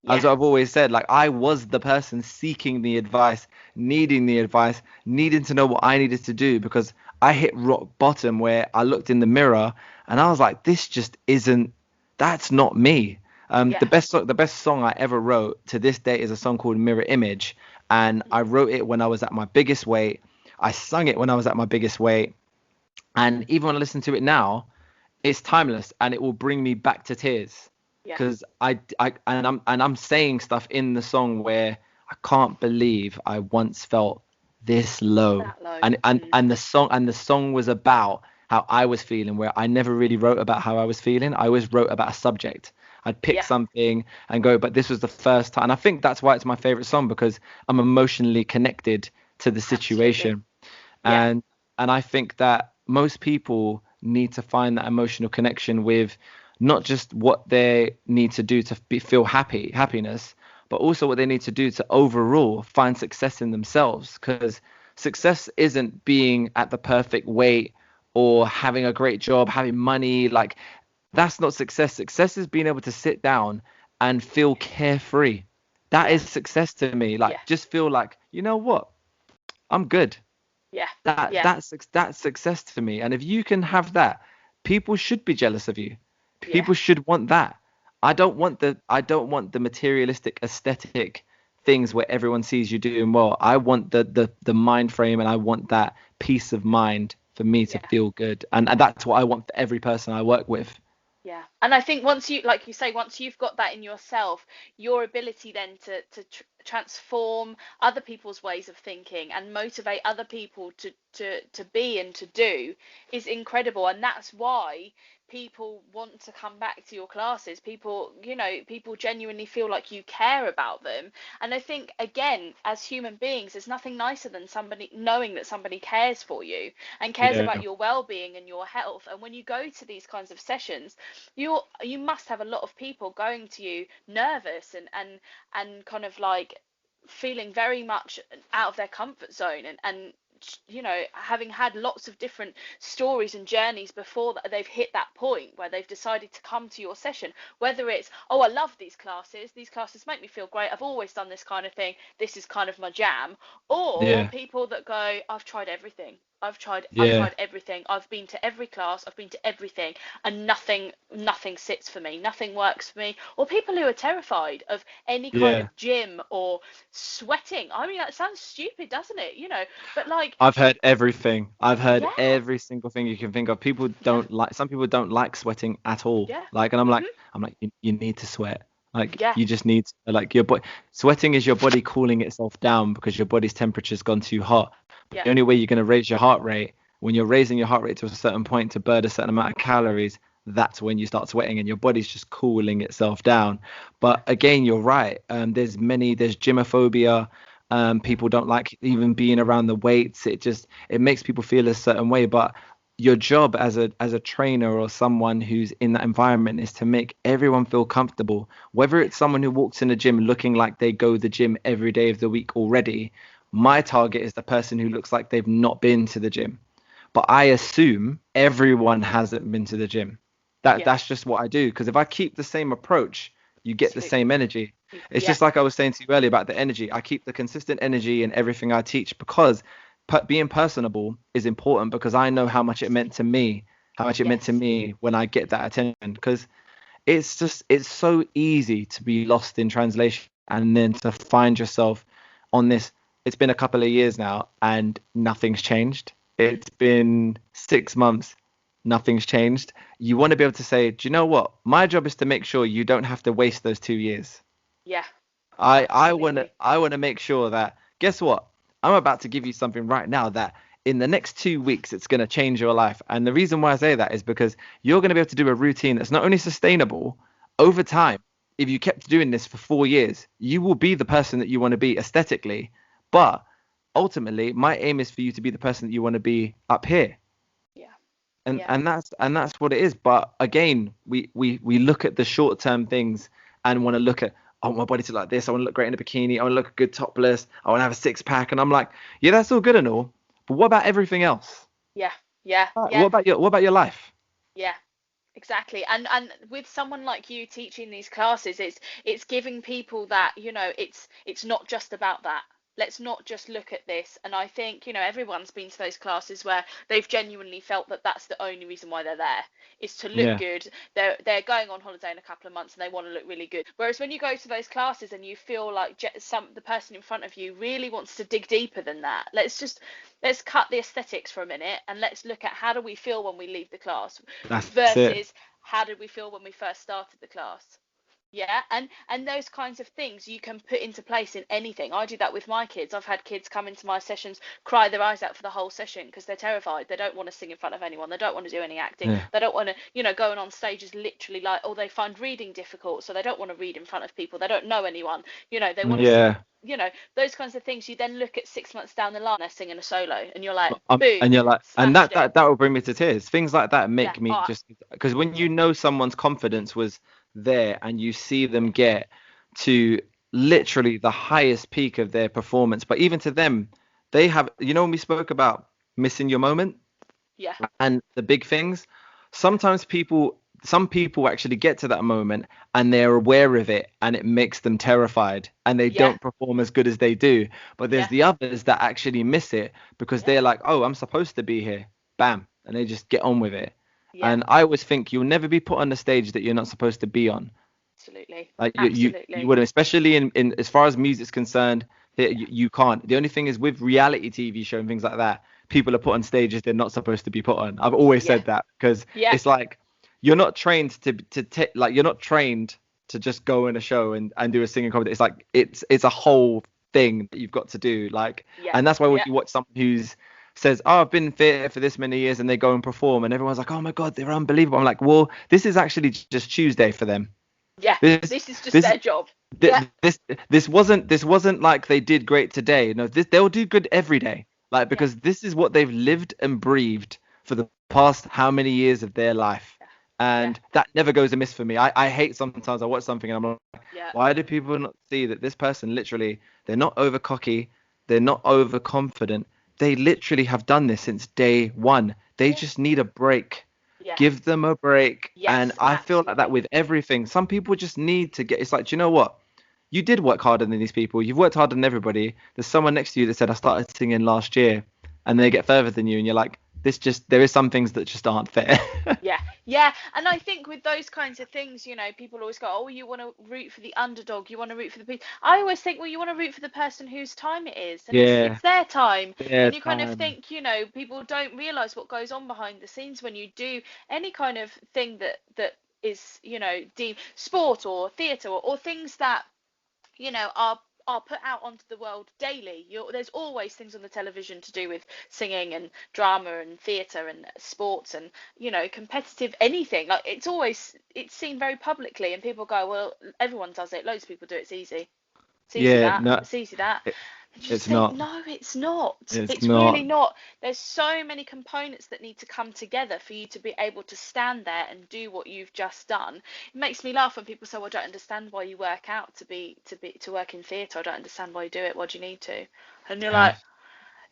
[SPEAKER 2] Yeah.
[SPEAKER 1] As I've always said, like I was the person seeking the advice, needing to know what I needed to do because I hit rock bottom where I looked in the mirror and I was like, this just isn't, that's not me.
[SPEAKER 2] Yeah.
[SPEAKER 1] The best song I ever wrote to this day is a song called Mirror Image, and I
[SPEAKER 2] Mm.
[SPEAKER 1] wrote it when I was at my biggest weight. I sung it when I was at my biggest weight, and even when I listen to it now, it's timeless and it will bring me back to tears
[SPEAKER 2] Yeah.
[SPEAKER 1] because I'm saying stuff in the song where I can't believe I once felt this low.
[SPEAKER 2] That low.
[SPEAKER 1] And the song was about how I was feeling, where I never really wrote about how I was feeling. I always wrote about a subject. I'd pick
[SPEAKER 2] Yeah.
[SPEAKER 1] something and go, but this was the first time. And I think that's why it's my favorite song, because I'm emotionally connected to the
[SPEAKER 2] Absolutely.
[SPEAKER 1] situation.
[SPEAKER 2] Yeah.
[SPEAKER 1] And I think that most people need to find that emotional connection with not just what they need to do to feel happiness, but also what they need to do to overall find success in themselves. Because success isn't being at the perfect weight or having a great job, having money. Like, that's not success. Success is being able to sit down and feel carefree. That
[SPEAKER 2] Yeah.
[SPEAKER 1] is success to me.
[SPEAKER 2] Yeah.
[SPEAKER 1] Like, just feel like, you know what? I'm good.
[SPEAKER 2] Yeah.
[SPEAKER 1] That
[SPEAKER 2] Yeah.
[SPEAKER 1] that's success to me. And if you can have that, people should be jealous of you.
[SPEAKER 2] Yeah.
[SPEAKER 1] People should want that. I don't want the materialistic aesthetic things where everyone sees you doing well. I want the mind frame, and I want that peace of mind for me to
[SPEAKER 2] Yeah.
[SPEAKER 1] feel good. And that's what I want for every person I work with.
[SPEAKER 2] Yeah. And I think once you, like you say, once you've got that in yourself, your ability then to transform other people's ways of thinking and motivate other people to be and to do is incredible. And that's why people want to come back to your classes. People, people genuinely feel like you care about them. And I think, again, as human beings, there's nothing nicer than somebody knowing that somebody cares for you and cares
[SPEAKER 1] Yeah.
[SPEAKER 2] about your well-being and your health. And when you go to these kinds of sessions, you must have a lot of people going to you nervous and kind of like feeling very much out of their comfort zone, and having had lots of different stories and journeys before that they've hit that point where they've decided to come to your session, whether it's, oh, I love these classes make me feel great, I've always done this kind of thing, this is kind of my jam, or
[SPEAKER 1] Yeah.
[SPEAKER 2] people that go, I've tried everything, I've
[SPEAKER 1] Yeah.
[SPEAKER 2] tried everything, I've been to every class, I've been to everything, and nothing sits for me, nothing works for me. Or people who are terrified of any kind
[SPEAKER 1] Yeah.
[SPEAKER 2] of gym or sweating. I mean, that sounds stupid, doesn't it? But like,
[SPEAKER 1] I've heard everything. I've heard
[SPEAKER 2] yeah,
[SPEAKER 1] every single thing you can think of. People
[SPEAKER 2] yeah,
[SPEAKER 1] don't like, some people don't like sweating at all.
[SPEAKER 2] yeah,
[SPEAKER 1] Like, and I'm like,
[SPEAKER 2] mhm,
[SPEAKER 1] you need to sweat. Like,
[SPEAKER 2] yeah,
[SPEAKER 1] you just need, like, your body, sweating is your body cooling itself down because your body's temperature's gone too hot. But
[SPEAKER 2] yeah,
[SPEAKER 1] the only way you're going to raise your heart rate, when you're raising your heart rate to a certain point to burn a certain amount of calories, that's when you start sweating and your body's just cooling itself down.
[SPEAKER 2] yeah,
[SPEAKER 1] But again, you're right. There's gymophobia.
[SPEAKER 2] yeah,
[SPEAKER 1] People don't like even being around the weights. It makes people feel a certain way. But your job as a trainer or someone who's in that environment is to make everyone feel comfortable. Whether
[SPEAKER 2] yeah,
[SPEAKER 1] it's someone who walks in the gym looking like they go the gym every day of the week already, my target is the person who looks like they've not been to the gym. But I assume everyone hasn't been to the gym.
[SPEAKER 2] yeah,
[SPEAKER 1] That's just what I do. Because if I keep the same approach, you get the
[SPEAKER 2] absolutely.
[SPEAKER 1] same energy. It's
[SPEAKER 2] Yeah,
[SPEAKER 1] just like I was saying to you earlier about the energy. I keep the consistent energy in everything I teach because being personable is important because I know how much it meant to me, how much it meant to
[SPEAKER 2] yes,
[SPEAKER 1] me when I get that attention. Because it's so easy to be lost in translation and then to find yourself on this. It's been a couple of years now and nothing's changed. It's been 6 months, nothing's changed. You want to be able to say, do you know what? My job is to make sure you don't have to waste those 2 years.
[SPEAKER 2] yeah,
[SPEAKER 1] I want to
[SPEAKER 2] absolutely.
[SPEAKER 1] I want to make sure that, guess what? I'm about to give you something right now that in the next 2 weeks it's going to change your life. And the reason why I say that is because you're going to be able to do a routine that's not only sustainable
[SPEAKER 2] Yeah,
[SPEAKER 1] over time. If you kept doing this for 4 years, you will be the person that you want to be aesthetically. But ultimately, my aim is for you to be the person that you want to be up here.
[SPEAKER 2] yeah,
[SPEAKER 1] And
[SPEAKER 2] yeah,
[SPEAKER 1] and that's what it is. But again, we look at the short term things and want to look at, I want my body to look like this. I want to look great in a bikini. I want to look good topless. I want to have a six pack. And I'm like, yeah, that's all good and all. But what about everything else?
[SPEAKER 2] yeah, yeah,
[SPEAKER 1] What
[SPEAKER 2] yeah,
[SPEAKER 1] about your life?
[SPEAKER 2] yeah. Exactly. And with someone like you teaching these classes, it's giving people that, it's not just about that. Let's not just look at this. And I think, everyone's been to those classes where they've genuinely felt that that's the only reason why they're there, is to look
[SPEAKER 1] Yeah,
[SPEAKER 2] good. They're going on holiday in a couple of months and they want to look really good. Whereas when you go to those classes and you feel like the person in front of you really wants to dig deeper than that, let's cut the aesthetics for a minute and let's look at how do we feel when we leave the class
[SPEAKER 1] that's it.
[SPEAKER 2] versus how did we feel when we first started the class. Yeah, and those kinds of things you can put into place in anything. I do that with my kids. I've had kids come into my sessions, cry their eyes out for the whole session because they're terrified. They don't want to sing in front of anyone. They don't want to do any acting.
[SPEAKER 1] Yeah.
[SPEAKER 2] They don't want to, going on stage is literally like, or they find reading difficult, so they don't want to read in front of people. They don't know anyone. They want to sing.
[SPEAKER 1] Yeah.
[SPEAKER 2] Those kinds of things. You then look at 6 months down the line, they're singing a solo, and you're like,
[SPEAKER 1] And
[SPEAKER 2] boom,
[SPEAKER 1] you're like, and
[SPEAKER 2] smashed it.
[SPEAKER 1] that will bring me to tears. Things like that
[SPEAKER 2] Yeah.
[SPEAKER 1] make me
[SPEAKER 2] Oh,
[SPEAKER 1] just, because when you know someone's confidence was there and you see them
[SPEAKER 2] yeah.
[SPEAKER 1] get to literally the highest peak of their performance, but even to them, they have, when we spoke about missing your moment
[SPEAKER 2] Yeah.
[SPEAKER 1] and the big things, sometimes people some people actually get to that moment and they're aware of it and it makes them terrified and they
[SPEAKER 2] Yeah.
[SPEAKER 1] don't perform as good as they do. But there's
[SPEAKER 2] Yeah.
[SPEAKER 1] the others that actually miss it because
[SPEAKER 2] Yeah.
[SPEAKER 1] they're like, oh, I'm supposed to be here. Bam. And they just get on with it.
[SPEAKER 2] Yeah.
[SPEAKER 1] And I always think you'll never be put on the stage that you're not supposed to be on.
[SPEAKER 2] Absolutely.
[SPEAKER 1] Like you
[SPEAKER 2] Absolutely.
[SPEAKER 1] wouldn't, especially in as far as music's concerned, you can't. The only thing is with reality TV show and things like that, people are put on stages they're not supposed to be put on. I've always
[SPEAKER 2] Yeah.
[SPEAKER 1] said that because
[SPEAKER 2] Yeah.
[SPEAKER 1] it's like you're not trained like you're not trained to just go in a show and do a singing comedy. It's like it's a whole thing that you've got to do. Like,
[SPEAKER 2] Yeah.
[SPEAKER 1] and that's why when
[SPEAKER 2] Yeah.
[SPEAKER 1] you watch someone who's says, "Oh, I've been in theatre for this many years," and they go and perform, and everyone's like, "Oh my God, they're unbelievable." I'm like, well, this is actually just Tuesday for them.
[SPEAKER 2] Yeah.
[SPEAKER 1] This
[SPEAKER 2] This is just
[SPEAKER 1] this
[SPEAKER 2] their job.
[SPEAKER 1] th-
[SPEAKER 2] Yeah.
[SPEAKER 1] this wasn't like they did great today. No, they'll do good every day. Like
[SPEAKER 2] Yeah.
[SPEAKER 1] because this is what they've lived and breathed for the past how many years of their life. And that never goes amiss for me. I hate sometimes I watch something and I'm like,
[SPEAKER 2] Yeah.
[SPEAKER 1] why do people not see that this person literally, they're not over cocky, they're not overconfident. They literally have done this since day one. They just need a break.
[SPEAKER 2] Yeah.
[SPEAKER 1] Give them a break.
[SPEAKER 2] Yes,
[SPEAKER 1] And I feel like that
[SPEAKER 2] absolutely.
[SPEAKER 1] with everything. Some people just need to get, it's like, do you know what? You did work harder than these people. You've worked harder than everybody. There's someone next to you that said, I started singing last year, and they get further than you. And you're like, there is some things that just aren't fair.
[SPEAKER 2] Yeah, yeah, and I think with those kinds of things, people always go, "Oh, you want to root for the underdog, you want to root for the people." I always think, well, you want to root for the person whose time it is, and
[SPEAKER 1] Yeah.
[SPEAKER 2] it's their time,
[SPEAKER 1] Yeah,
[SPEAKER 2] and you kind of think, people don't realize what goes on behind the scenes when you do any kind of thing that is, deemed sport or theatre or things that are put out onto the world daily. There's always things on the television to do with singing and drama and theatre and sports and competitive anything. Like it's seen very publicly, and people go, well, everyone does it. Loads of people do it. It's easy. It's easy
[SPEAKER 1] yeah,
[SPEAKER 2] that.
[SPEAKER 1] no,
[SPEAKER 2] It's easy that. And you just
[SPEAKER 1] it's
[SPEAKER 2] think,
[SPEAKER 1] not.
[SPEAKER 2] no, it's not.
[SPEAKER 1] It's
[SPEAKER 2] It's really
[SPEAKER 1] not.
[SPEAKER 2] not. There's so many components that need to come together for you to be able to stand there and do what you've just done. It makes me laugh when people say, well, I don't understand why you work out to work in theatre. I don't understand why you do it. Why do you need to? And you're
[SPEAKER 1] Yeah.
[SPEAKER 2] like,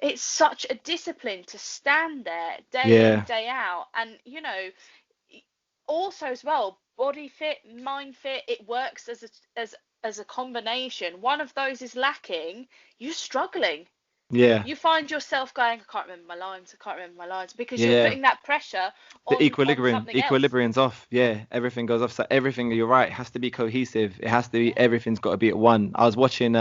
[SPEAKER 2] it's such a discipline to stand there day in,
[SPEAKER 1] Yeah.
[SPEAKER 2] day out. And, also as well, body fit, mind fit, it works as a combination. One of those is lacking, you're struggling.
[SPEAKER 1] Yeah.
[SPEAKER 2] You find yourself going, I can't remember my lines, because you're
[SPEAKER 1] Yeah.
[SPEAKER 2] putting that pressure
[SPEAKER 1] The
[SPEAKER 2] on something else.
[SPEAKER 1] equilibrium's off. Yeah, everything goes off. So everything, you're right, has to be cohesive. It has to be, everything's got to be at one. I was watching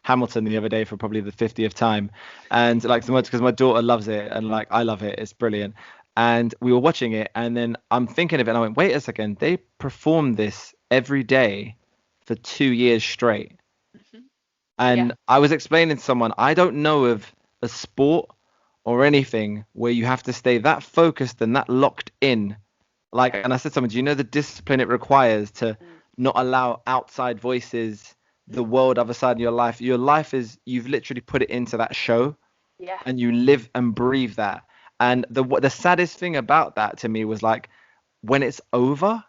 [SPEAKER 1] Hamilton the other day for probably the 50th time, and like so much because my daughter loves it and like I love it. It's brilliant. And we were watching it, and then I'm thinking of it, and I went, wait a second, they performed this every day for 2 years straight.
[SPEAKER 2] Hmm. Yeah,
[SPEAKER 1] And I was explaining to someone, I don't know of a sport or anything where you have to stay that focused and that locked in. Like, and I said to someone, do you know the discipline it requires to not allow outside voices, the world other side of your life? Your life is, you've literally put it into that show
[SPEAKER 2] yeah,
[SPEAKER 1] and you live and breathe that. And the saddest thing about that to me was like, when it's over,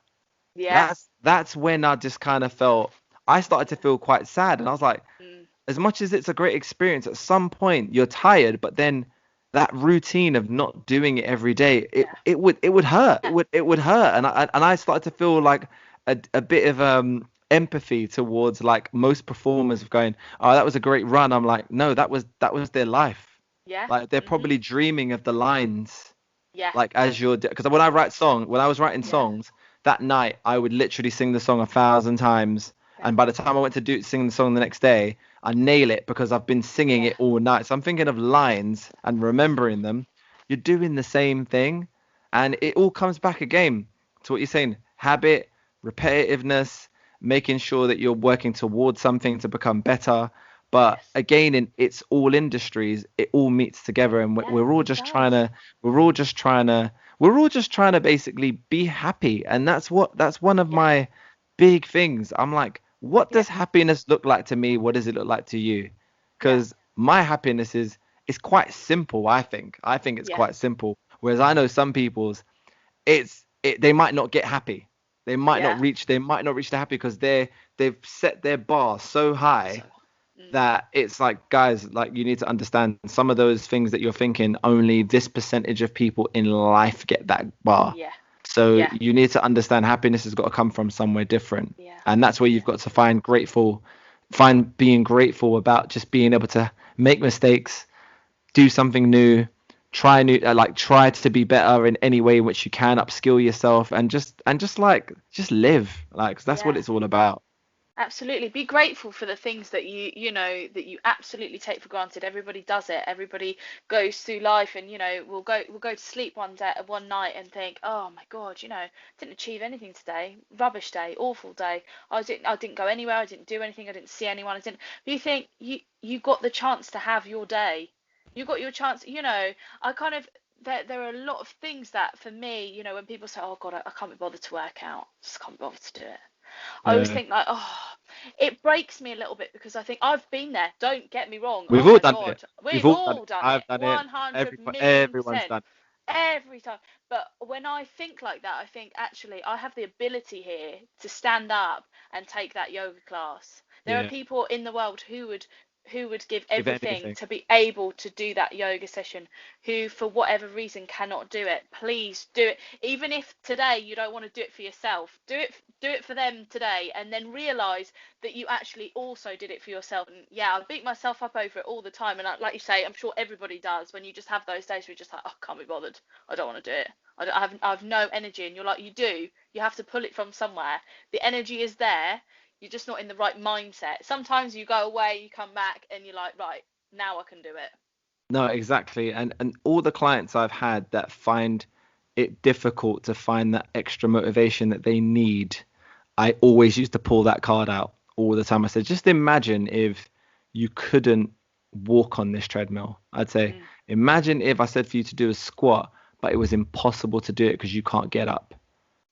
[SPEAKER 2] yeah.
[SPEAKER 1] that's when I just kind of felt, I started to feel quite sad. And I was like,
[SPEAKER 2] Mm.
[SPEAKER 1] as much as it's a great experience, at some point you're tired, but then that routine of not doing it every day, it would hurt. It would hurt, and I started to feel like a bit of empathy towards like most performers of going, oh, that was a great run. I'm like, no, that was their life.
[SPEAKER 2] Yeah.
[SPEAKER 1] Like they're
[SPEAKER 2] Hmm.
[SPEAKER 1] probably dreaming of the lines
[SPEAKER 2] Yeah.
[SPEAKER 1] like as you're because when I was writing songs that night, I would literally sing the song 1,000 times, and by the time I went to sing the song the next day, I nail it because I've been singing it all night. So I'm thinking of lines and remembering them. You're doing the same thing, and it all comes back again to what you're saying: habit, repetitiveness, making sure that you're working towards something to become better. But again, it's all industries, it all meets together, and we're all
[SPEAKER 2] It
[SPEAKER 1] just
[SPEAKER 2] does.
[SPEAKER 1] we're all just trying to basically be happy. And that's one of my big things. I'm like, what does happiness look like to me? What does it look like to you? Because my happiness is quite simple. I think it's quite simple. Whereas I know some people's, they might not get happy. They might not reach the happy because they've set their bar so high that it's like, guys, like you need to understand some of those things that you're thinking, only this percentage of people in life get that bar.
[SPEAKER 2] Yeah.
[SPEAKER 1] So
[SPEAKER 2] Yeah.
[SPEAKER 1] you need to understand happiness has got to come from somewhere different.
[SPEAKER 2] Yeah.
[SPEAKER 1] And that's where you've
[SPEAKER 2] Yeah.
[SPEAKER 1] got to find being grateful about just being able to make mistakes, do something new, try to be better in any way in which you can, upskill yourself, and just live. Like, 'cause that's what
[SPEAKER 2] Yeah.
[SPEAKER 1] it's all about.
[SPEAKER 2] Absolutely. Be grateful for the things that that you absolutely take for granted. Everybody does it. Everybody goes through life and, we'll go to sleep one night and think, oh my God, didn't achieve anything today. Rubbish day, awful day. I didn't go anywhere. I didn't do anything. I didn't see anyone. I didn't. But you think you got the chance to have your day. You got your chance. I kind of there are a lot of things that for me, when people say, oh God, I can't be bothered to work out. Just can't be bothered to do it. I always
[SPEAKER 1] Yeah.
[SPEAKER 2] think like, oh, it breaks me a little bit because I think I've been there. Don't get me wrong.
[SPEAKER 1] We've
[SPEAKER 2] Oh
[SPEAKER 1] all
[SPEAKER 2] my
[SPEAKER 1] done it.
[SPEAKER 2] God,
[SPEAKER 1] We've
[SPEAKER 2] we've
[SPEAKER 1] all done it.
[SPEAKER 2] all done it.
[SPEAKER 1] I've done it.
[SPEAKER 2] 100 million
[SPEAKER 1] Everyone's
[SPEAKER 2] percent.
[SPEAKER 1] done
[SPEAKER 2] Every time. But when I think like that, I think actually I have the ability here to stand up and take that yoga class.
[SPEAKER 1] it.
[SPEAKER 2] There are
[SPEAKER 1] Yeah.
[SPEAKER 2] people in the world who would give
[SPEAKER 1] Give
[SPEAKER 2] everything
[SPEAKER 1] anything.
[SPEAKER 2] to be able to do that yoga session, who for whatever reason cannot do it. Please do it. Even if today you don't want to do it for yourself, do it for them today, and then realize that you actually also did it for yourself. And yeah, I beat myself up over it all the time, and like you say, I'm sure everybody does, when you just have those days where you're just like, oh, can't be bothered, I don't want to do it, I have no energy. And you're like, you have to pull it from somewhere. The energy is there, you're just not in the right mindset. Sometimes you go away, you come back, and you're like, right, now I can do it.
[SPEAKER 1] No, exactly. And all the clients I've had that find it difficult to find that extra motivation that they need, I always used to pull that card out all the time. I said, just imagine if you couldn't walk on this treadmill. I'd say,
[SPEAKER 2] Mm,
[SPEAKER 1] imagine if I said for you to do a squat, but it was impossible to do it because you can't get up.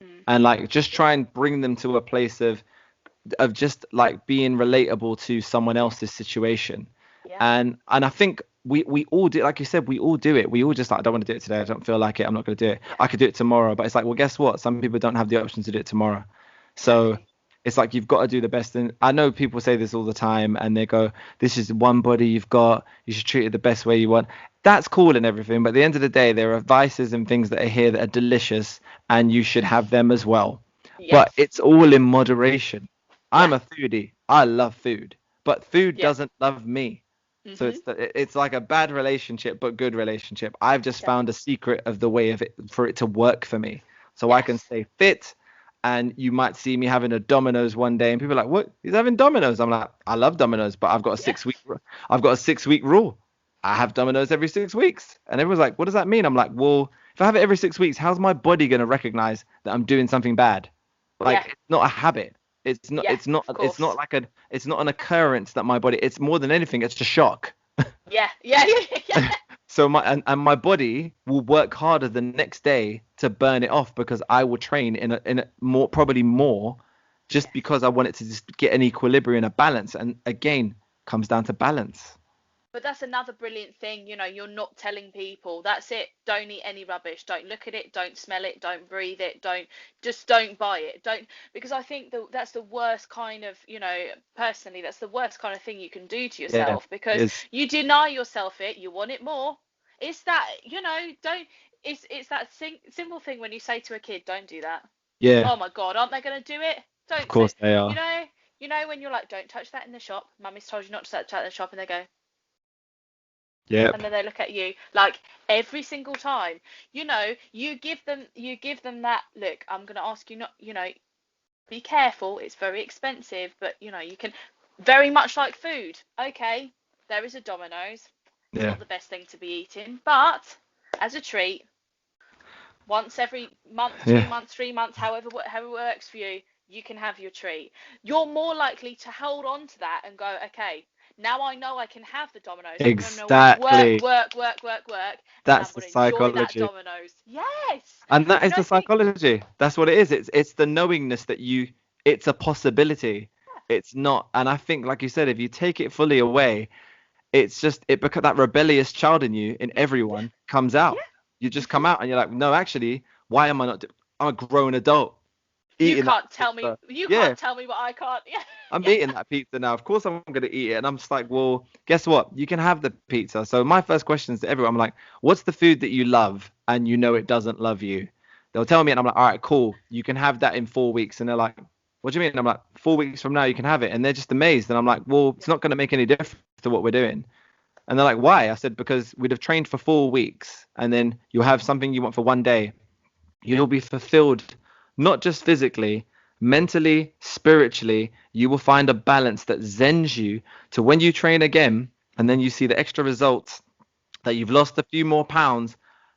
[SPEAKER 2] mm,
[SPEAKER 1] And like just try and bring them to a place of just like being relatable to someone else's situation.
[SPEAKER 2] yeah,
[SPEAKER 1] And I think we all do, like you said, we all do it. We all just like, I don't want to do it today. I don't feel like it. I'm not going to do it.
[SPEAKER 2] yeah,
[SPEAKER 1] I could do it tomorrow. But it's like, well, guess what? Some people don't have the option to do it tomorrow. So
[SPEAKER 2] exactly.
[SPEAKER 1] it's like you've got to do the best. And I know people say this all the time and they go, this is one body you've got. You should treat it the best way you want. That's cool and everything. But at the end of the day, there are vices and things that are here that are delicious and you should have them as well. But
[SPEAKER 2] Yes.
[SPEAKER 1] it's all in moderation. I'm
[SPEAKER 2] Yeah.
[SPEAKER 1] a foodie. I love food, but food
[SPEAKER 2] Yeah.
[SPEAKER 1] doesn't love me. So
[SPEAKER 2] Mhm.
[SPEAKER 1] it's like a bad relationship, but good relationship. I've just
[SPEAKER 2] Exactly.
[SPEAKER 1] found a secret of the way of it for it to work for me. So I can
[SPEAKER 2] Yes.
[SPEAKER 1] stay fit, and you might see me having a Domino's one day, and people are like, "What? He's having Domino's?" I'm like, "I love Domino's, but
[SPEAKER 2] Yeah.
[SPEAKER 1] I've got a 6 week rule. I have Domino's every 6 weeks." And everyone's like, "What does that mean?" I'm like, "Well, if I have it every 6 weeks, how's my body gonna recognize that I'm doing something bad?
[SPEAKER 2] Yeah.
[SPEAKER 1] Like it's not a habit. It's not.
[SPEAKER 2] Yeah.
[SPEAKER 1] It's not.
[SPEAKER 2] Of
[SPEAKER 1] It's not
[SPEAKER 2] course.
[SPEAKER 1] like a. It's not an occurrence that my body. It's more than anything. It's a shock.
[SPEAKER 2] Yeah. Yeah. Yeah. Yeah.
[SPEAKER 1] So and my body will work harder the next day to burn it off because I will train in a more probably more just
[SPEAKER 2] Yes.
[SPEAKER 1] because I want it to just get an equilibrium, a balance. And again, comes down to balance.
[SPEAKER 2] But that's another brilliant thing, you're not telling people. That's it. Don't eat any rubbish. Don't look at it. Don't smell it. Don't breathe it. Don't buy it. Don't, because I think that's the worst kind of, personally, that's the worst kind of thing you can do to
[SPEAKER 1] Yeah,
[SPEAKER 2] yourself,
[SPEAKER 1] it
[SPEAKER 2] because
[SPEAKER 1] is.
[SPEAKER 2] you deny yourself it. You want it more. It's that, don't, it's that simple thing when you say to a kid, don't do that.
[SPEAKER 1] Yeah,
[SPEAKER 2] Oh my God, aren't they going to do it?
[SPEAKER 1] of
[SPEAKER 2] Don't say,
[SPEAKER 1] course they
[SPEAKER 2] you
[SPEAKER 1] are.
[SPEAKER 2] know, when you're like, don't touch that in the shop. Mummy's told you not to touch that in the shop, and they go,
[SPEAKER 1] Yep.
[SPEAKER 2] and then they look at you like every single time. You give them that look. I'm going to ask you, not, be careful, it's very expensive, but you can, very much like food. Okay, there is a Domino's. It's
[SPEAKER 1] Yeah.
[SPEAKER 2] not the best thing to be eating, but as a treat, once every month,
[SPEAKER 1] Yeah.
[SPEAKER 2] 2 months, 3 months, however it works for you, you can have your treat. You're more likely to hold on to that and go, okay, now I know I can have the Domino's. I'm going to work,
[SPEAKER 1] Exactly.
[SPEAKER 2] work, work, work, work, and I'm
[SPEAKER 1] That's the
[SPEAKER 2] going to enjoy that
[SPEAKER 1] psychology.
[SPEAKER 2] Domino's. Yes.
[SPEAKER 1] And that
[SPEAKER 2] You
[SPEAKER 1] is
[SPEAKER 2] know,
[SPEAKER 1] the
[SPEAKER 2] think,
[SPEAKER 1] psychology. That's what it is. It's the knowingness that it's a possibility. It's not. And I think, like you said, if you take it fully away, it's just it because that rebellious child in you, in
[SPEAKER 2] yeah,
[SPEAKER 1] everyone, comes out. You
[SPEAKER 2] yeah.
[SPEAKER 1] just come out and you're like, no, actually, why am I not? I'm a grown adult
[SPEAKER 2] You
[SPEAKER 1] eating that
[SPEAKER 2] can't tell me.
[SPEAKER 1] pizza.
[SPEAKER 2] You
[SPEAKER 1] Yeah,
[SPEAKER 2] can't tell me what I can't. Yeah,
[SPEAKER 1] I'm
[SPEAKER 2] yeah,
[SPEAKER 1] eating that pizza now. Of course, I'm gonna eat it. And I'm just like, well, guess what? You can have the pizza. So my first question is to everyone, I'm like, what's the food that you love and you know it doesn't love you? They'll tell me, and I'm like, all right, cool. You can have that in 4 weeks. And they're like, what do you mean? And I'm like, 4 weeks from now, you can have it. And they're just amazed. And I'm like, well, it's
[SPEAKER 2] Yeah.
[SPEAKER 1] not going to make any difference to what we're doing. And they're like, why? I said, because we'd have trained for 4 weeks, and then you'll have something you want for one day. You'll be fulfilled, not just physically, mentally, spiritually. You will find a balance that zens you to when you train again, and then you see the extra results that you've lost a few more pounds.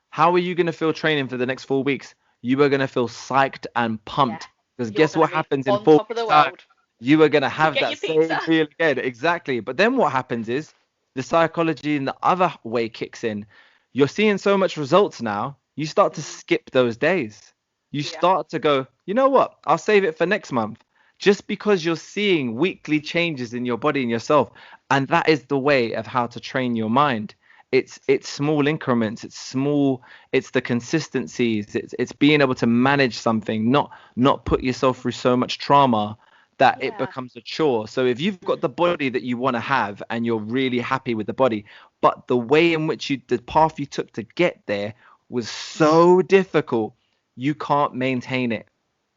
[SPEAKER 1] How are you going to feel training for the next 4 weeks? You are going to feel psyched and
[SPEAKER 2] Yeah.
[SPEAKER 1] pumped, because
[SPEAKER 2] You're
[SPEAKER 1] guess
[SPEAKER 2] going to
[SPEAKER 1] what
[SPEAKER 2] be
[SPEAKER 1] happens in
[SPEAKER 2] on
[SPEAKER 1] four
[SPEAKER 2] top of
[SPEAKER 1] weeks
[SPEAKER 2] the
[SPEAKER 1] time?
[SPEAKER 2] world.
[SPEAKER 1] You are going to
[SPEAKER 2] You
[SPEAKER 1] have
[SPEAKER 2] get
[SPEAKER 1] that
[SPEAKER 2] your pizza.
[SPEAKER 1] same feel again. Exactly. But then what happens is the psychology in the other way kicks in. You're seeing so much results now, you start to
[SPEAKER 2] Mm.
[SPEAKER 1] skip those days. You
[SPEAKER 2] Yeah.
[SPEAKER 1] start to go, you know what? I'll save it for next month. Just because you're seeing weekly changes in your body and yourself. And that is the way of how to train your mind. It's small increments, it's small, it's the consistencies, it's being able to manage something, not put yourself through so much trauma that it
[SPEAKER 2] Yeah.
[SPEAKER 1] becomes a chore. So if you've got the body that you want to have and you're really happy with the body, but the way in which the path you took to get there was
[SPEAKER 2] Mm.
[SPEAKER 1] so difficult, you can't maintain it.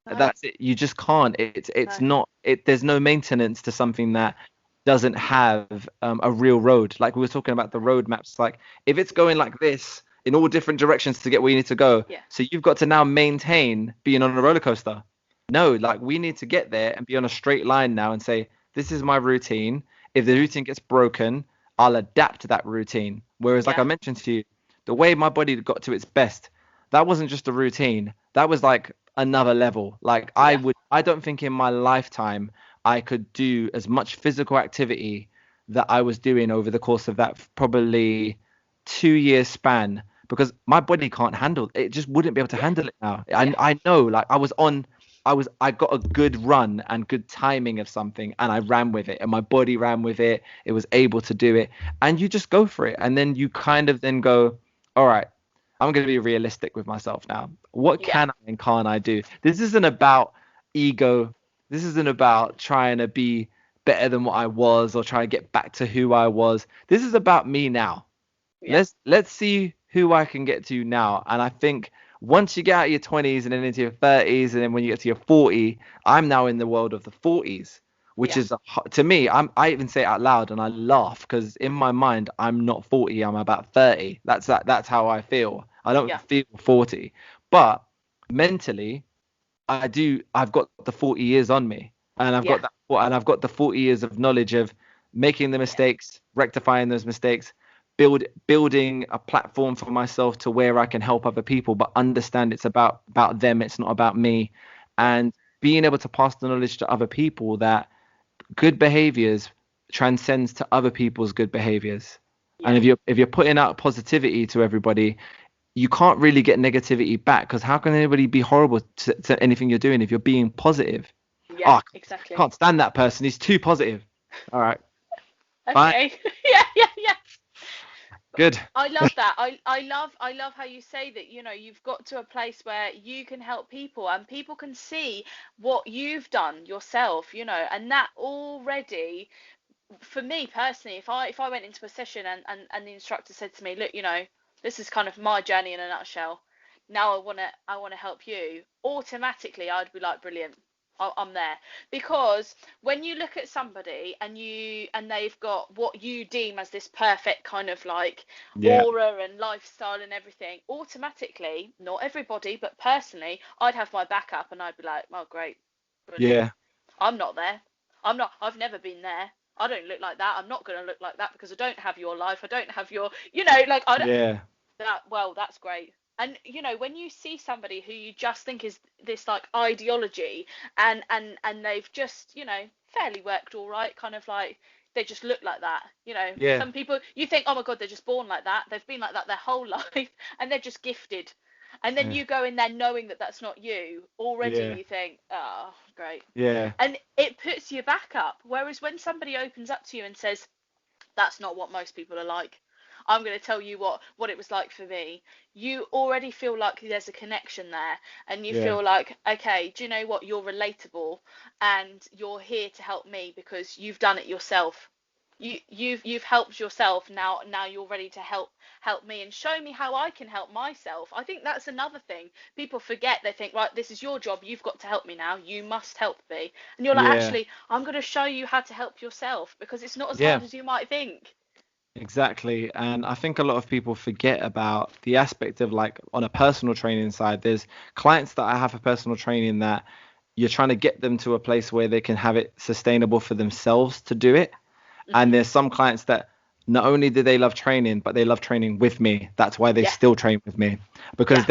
[SPEAKER 2] No.
[SPEAKER 1] That's it. You just can't. It's
[SPEAKER 2] No.
[SPEAKER 1] not it. There's no maintenance to something that doesn't have a real road. Like we were talking about the road maps. Like if it's going like this in all different directions to get where you need to go,
[SPEAKER 2] Yeah.
[SPEAKER 1] so you've got to now maintain being on a roller coaster. No, like we need to get there and be on a straight line now and say, this is my routine. If the
[SPEAKER 2] Yeah.
[SPEAKER 1] routine gets broken, I'll adapt to that routine. Whereas, like
[SPEAKER 2] Yeah.
[SPEAKER 1] I mentioned to you, the way my body got to its best, that wasn't just a routine. That was like another level. Like
[SPEAKER 2] Yeah.
[SPEAKER 1] I don't think in my lifetime I could do as much physical activity that I was doing over the course of that probably 2 year span, because my body can't handle it. Just wouldn't be able to
[SPEAKER 2] Yeah.
[SPEAKER 1] handle it now.
[SPEAKER 2] Yeah.
[SPEAKER 1] I know, like I got a good run and good timing of something, and I ran with it, and my body ran with it. It was able to do it, and you just go for it, and then you kind of then go, all right, I'm going to be realistic with myself now. What
[SPEAKER 2] Yeah.
[SPEAKER 1] can I and can't I do? This isn't about ego. This isn't about trying to be better than what I was or try to get back to who I was. This is about me now.
[SPEAKER 2] Yeah.
[SPEAKER 1] Let's see who I can get to now. And I think once you get out of your 20s and then into your 30s, and then when you get to your 40, I'm now in the world of the 40s, which
[SPEAKER 2] Yeah.
[SPEAKER 1] is to me, I even say it out loud and I laugh because in my mind I'm not 40, I'm about 30. That's how I feel. I don't
[SPEAKER 2] Yeah.
[SPEAKER 1] feel 40, but mentally I've got the 40 years on me, and
[SPEAKER 2] Yeah.
[SPEAKER 1] I've got the 40 years of knowledge of making the
[SPEAKER 2] Yeah.
[SPEAKER 1] mistakes, rectifying those mistakes, building a platform for myself to where I can help other people, but understand it's about them, it's not about me.
[SPEAKER 2] Yeah.
[SPEAKER 1] And being able to pass the knowledge to other people that good behaviors transcends to other people's good behaviors. And
[SPEAKER 2] Yeah.
[SPEAKER 1] if you're putting out positivity to everybody, you can't really get negativity back, because how can anybody be horrible to anything you're doing if you're being positive? Oh,
[SPEAKER 2] Yeah.
[SPEAKER 1] I
[SPEAKER 2] Exactly.
[SPEAKER 1] can't stand that person. He's too positive. All right, fine,
[SPEAKER 2] Okay. Yeah. Yeah. Yeah.
[SPEAKER 1] good.
[SPEAKER 2] I love that. I love how you say that, you've got to a place where you can help people and people can see what you've done yourself, and that already, for me personally, if I went into a session and the instructor said to me, look, this is kind of my journey in a nutshell. Now I want to help you. Automatically, I'd be like, brilliant. I'm there, because when you look at somebody and they've got what you deem as this perfect kind of like
[SPEAKER 1] Yeah,
[SPEAKER 2] aura and lifestyle and everything, automatically, not everybody, but personally, I'd have my back up and I'd be like, oh great, brilliant.
[SPEAKER 1] yeah,
[SPEAKER 2] I'm not there. I've never been there. I don't look like that. I'm not going to look like that because I don't have your life. I don't have your, like, I don't,
[SPEAKER 1] yeah,
[SPEAKER 2] well, that's great. And when you see somebody who you just think is this like ideology, and they've just, fairly worked all right, kind of like they just look like that.
[SPEAKER 1] yeah,
[SPEAKER 2] Some people you think, oh my God, they're just born like that. They've been like that their whole life, and they're just gifted. And then
[SPEAKER 1] yeah,
[SPEAKER 2] you go in there knowing that that's not you. Already
[SPEAKER 1] yeah,
[SPEAKER 2] you think, oh, great.
[SPEAKER 1] yeah,
[SPEAKER 2] And it puts you back up. Whereas when somebody opens up to you and says, that's not what most people are like, I'm going to tell you what it was like for me, you already feel like there's a connection there, and you
[SPEAKER 1] yeah,
[SPEAKER 2] feel like, okay, do you know what, you're relatable and you're here to help me because you've done it yourself. You've helped yourself. Now you're ready to help me and show me how I can help myself. I think that's another thing people forget. They think, right, this is your job, you've got to help me now, you must help me. And you're like,
[SPEAKER 1] Yeah,
[SPEAKER 2] actually, I'm going to show you how to help yourself, because it's not as
[SPEAKER 1] yeah,
[SPEAKER 2] hard as you might think.
[SPEAKER 1] exactly. And I think a lot of people forget about the aspect of, like, on a personal training side, there's clients that I have for personal training that you're trying to get them to a place where they can have it sustainable for themselves to do it. And
[SPEAKER 2] Hmm.
[SPEAKER 1] there's some clients that not only do they love training, but they love training with me. That's why they
[SPEAKER 2] Yeah,
[SPEAKER 1] still train with me,
[SPEAKER 2] yeah,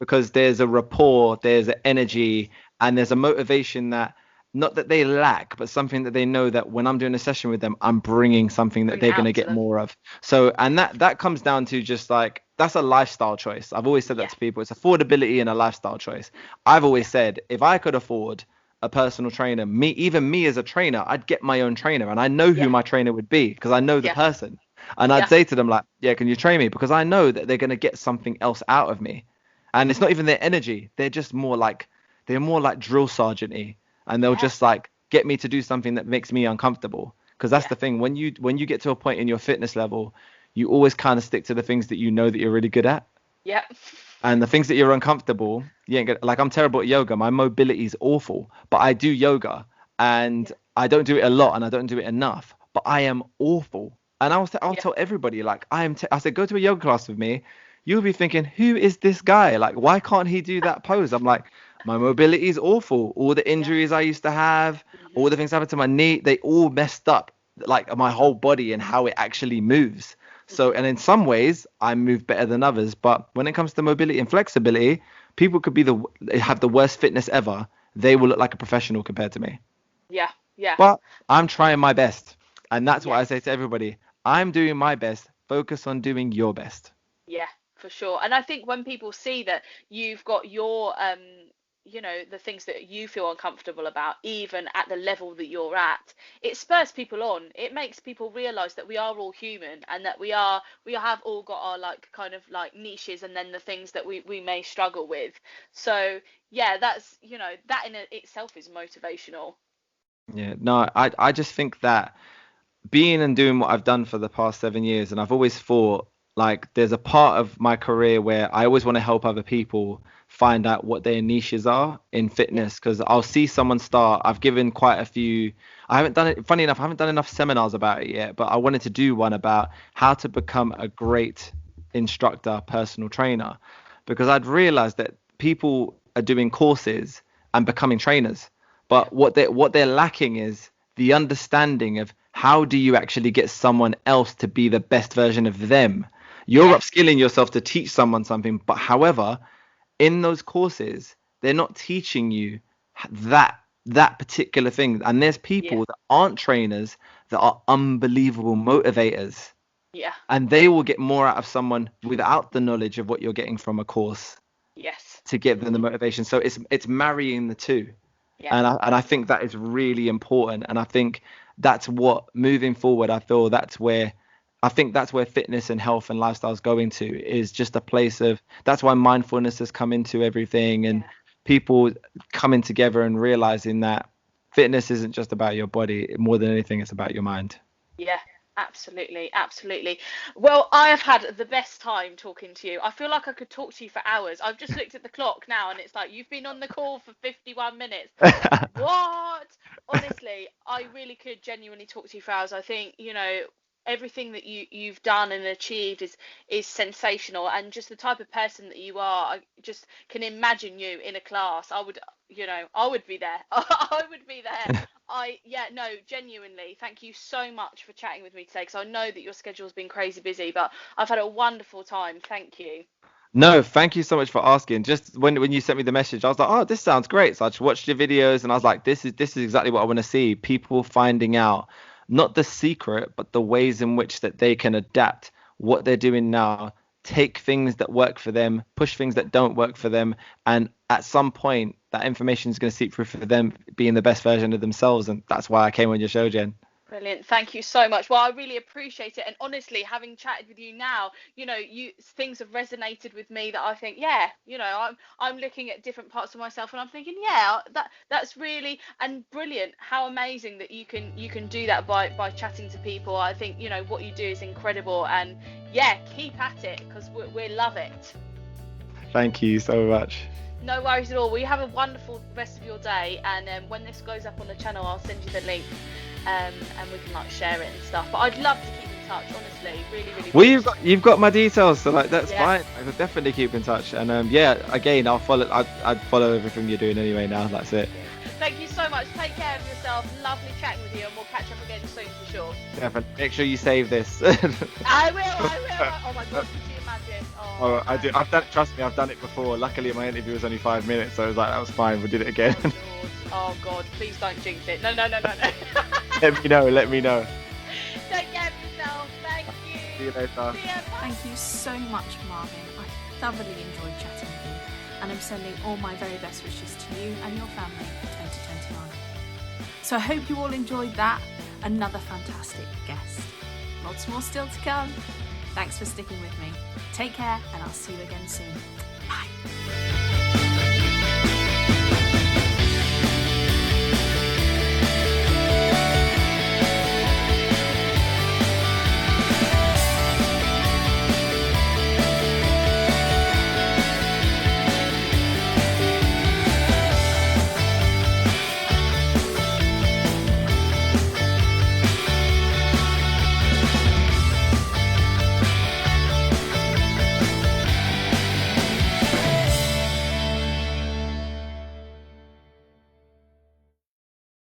[SPEAKER 1] because there's a rapport, there's an energy, and there's a motivation that, not that they lack, but something that they know that when I'm doing a session with them, I'm bringing something that
[SPEAKER 2] bring it
[SPEAKER 1] they're going to
[SPEAKER 2] out to
[SPEAKER 1] get
[SPEAKER 2] them.
[SPEAKER 1] more of. So, and that comes down to just like, that's a lifestyle choice. I've always said that
[SPEAKER 2] Yeah,
[SPEAKER 1] to people. It's affordability and a lifestyle choice. I've always
[SPEAKER 2] yeah,
[SPEAKER 1] said if I could afford a personal trainer, even me as a trainer, I'd get my own trainer, and I know who
[SPEAKER 2] yeah,
[SPEAKER 1] my trainer would be because I know the
[SPEAKER 2] yeah,
[SPEAKER 1] person. And I'd
[SPEAKER 2] yeah,
[SPEAKER 1] say to them, like, yeah, can you train me? Because I know that they're going to get something else out of me. And it's not even their energy. They're more like drill sergeant-y. And they'll
[SPEAKER 2] yeah,
[SPEAKER 1] just like get me to do something that makes me uncomfortable. Because that's
[SPEAKER 2] yeah,
[SPEAKER 1] the thing. When you get to a point in your fitness level, you always kind of stick to the things that you know that you're really good at.
[SPEAKER 2] yeah,
[SPEAKER 1] And the things that you're uncomfortable, you ain't gonna, like, I'm terrible at yoga. My mobility is awful, but I do yoga and
[SPEAKER 2] yeah,
[SPEAKER 1] I don't do it a lot and I don't do it enough, but I am awful. And I'll
[SPEAKER 2] yeah,
[SPEAKER 1] tell everybody, like, I said, go to a yoga class with me. You'll be thinking, who is this guy? Like, why can't he do that pose? I'm like, my mobility is awful. All the
[SPEAKER 2] yeah.
[SPEAKER 1] injuries I used to have, all
[SPEAKER 2] Hmm.
[SPEAKER 1] the things happened to my knee, they all messed up like my whole body and how it actually moves. So,
[SPEAKER 2] Hmm.
[SPEAKER 1] and in some ways, I move better than others. But when it comes to mobility and flexibility, people could have the worst fitness ever. They will look like a professional compared to me.
[SPEAKER 2] Yeah, yeah,
[SPEAKER 1] But I'm trying my best. And that's what I say
[SPEAKER 2] yes.
[SPEAKER 1] to everybody. I'm doing my best. Focus on doing your best.
[SPEAKER 2] Yeah, for sure. And I think when people see that you've got your the things that you feel uncomfortable about, even at the level that you're at, it spurs people on. It makes people realize that we are all human, and that we have all got our, like, kind of like niches, and then the things that we may struggle with. So yeah, that's, that in itself is motivational.
[SPEAKER 1] Yeah, no, I just think that being and doing what I've done for the past 7 years, and I've always thought, like, there's a part of my career where I always want to help other people find out what their niches are in
[SPEAKER 2] Yeah,
[SPEAKER 1] fitness, because I'll see someone start. I've given quite a few. I haven't done it. Funny enough, I haven't done enough seminars about it yet, but I wanted to do one about how to become a great instructor, personal trainer, because I'd realized that people are doing courses and becoming trainers,
[SPEAKER 2] yeah,
[SPEAKER 1] but what they're lacking is the understanding of how do you actually get someone else to be the best version of them. You're
[SPEAKER 2] yeah,
[SPEAKER 1] upskilling yourself to teach someone something, but however, in those courses, they're not teaching you that particular thing. And there's
[SPEAKER 2] yeah,
[SPEAKER 1] people that aren't trainers that are unbelievable motivators,
[SPEAKER 2] yeah,
[SPEAKER 1] and they will get more out of someone without the knowledge of what you're getting from a course
[SPEAKER 2] yes.
[SPEAKER 1] to give them the
[SPEAKER 2] Hmm.
[SPEAKER 1] motivation. So it's marrying the two.
[SPEAKER 2] Yeah,
[SPEAKER 1] And I think that is really important. And I think that's what, moving forward, I think that's where fitness and health and lifestyle is going to, is just a place of, that's why mindfulness has come into everything, and
[SPEAKER 2] yeah.
[SPEAKER 1] people coming together and realizing that fitness isn't just about your body. More than anything, it's about your mind.
[SPEAKER 2] Yeah, absolutely, absolutely. Well, I have had the best time talking to you. I feel like I could talk to you for hours. I've just looked at the clock now, and it's like you've been on the call for 51 minutes. What? Honestly, I really could genuinely talk to you for hours. I think, everything that you've done and achieved is sensational, and just the type of person that you are. I just can imagine you in a class. I would be there. I would be there. Yeah, no, genuinely, thank you so much for chatting with me today, because I know that your schedule's been crazy busy, but I've had a wonderful time. Thank you.
[SPEAKER 1] No, thank you so much for asking. Just when you sent me the message, I was like, oh, this sounds great. So I just watched your videos and I was like, this is exactly what I want to see. People finding out not the secret, but the ways in which that they can adapt what they're doing now, take things that work for them, push things
[SPEAKER 2] Yeah,
[SPEAKER 1] that don't work for them, and at some point that information is going to seep through for them being the best version of themselves. And that's why I came on your show, Jen.
[SPEAKER 2] Brilliant. Thank you so much. Well, I really appreciate it. And honestly, having chatted with you now, things have resonated with me that I think, yeah, I'm looking at different parts of myself and I'm thinking, yeah, that's really and brilliant. How amazing that you can do that by chatting to people. I think, what you do is incredible, and yeah, keep at it, because we love it.
[SPEAKER 1] Thank you so much.
[SPEAKER 2] No worries at all. Well, you have a wonderful rest of your day, and when this goes up on the channel, I'll send you the link, and we can share it and stuff. But I'd love to keep in touch, honestly, really, really.
[SPEAKER 1] Well, you've got my details, so that's
[SPEAKER 2] Yeah.
[SPEAKER 1] fine. I could definitely keep in touch, and again, I'll follow. I'd follow everything you're doing anyway. Now that's it.
[SPEAKER 2] Thank you so much. Take care of yourself. Lovely chatting with you, and we'll catch up again soon for sure.
[SPEAKER 1] Definitely. Make sure you save this.
[SPEAKER 2] I will. Oh my God, could you imagine?
[SPEAKER 1] Oh, I do. I've done it. Trust me, I've done it before. Luckily, my interview was only 5 minutes, so I was like, that was fine. We did it again.
[SPEAKER 2] Oh God, please don't jinx it. No.
[SPEAKER 1] Let me know.
[SPEAKER 2] Take care of yourself. Thank you.
[SPEAKER 1] See you later.
[SPEAKER 2] See ya, bye.
[SPEAKER 3] Thank you so much, Marvin. I thoroughly enjoyed chatting with you, and I'm sending all my very best wishes to you and your family for 2021. So I hope you all enjoyed that. Another fantastic guest. Lots more still to come. Thanks for sticking with me. Take care, and I'll see you again soon. Bye.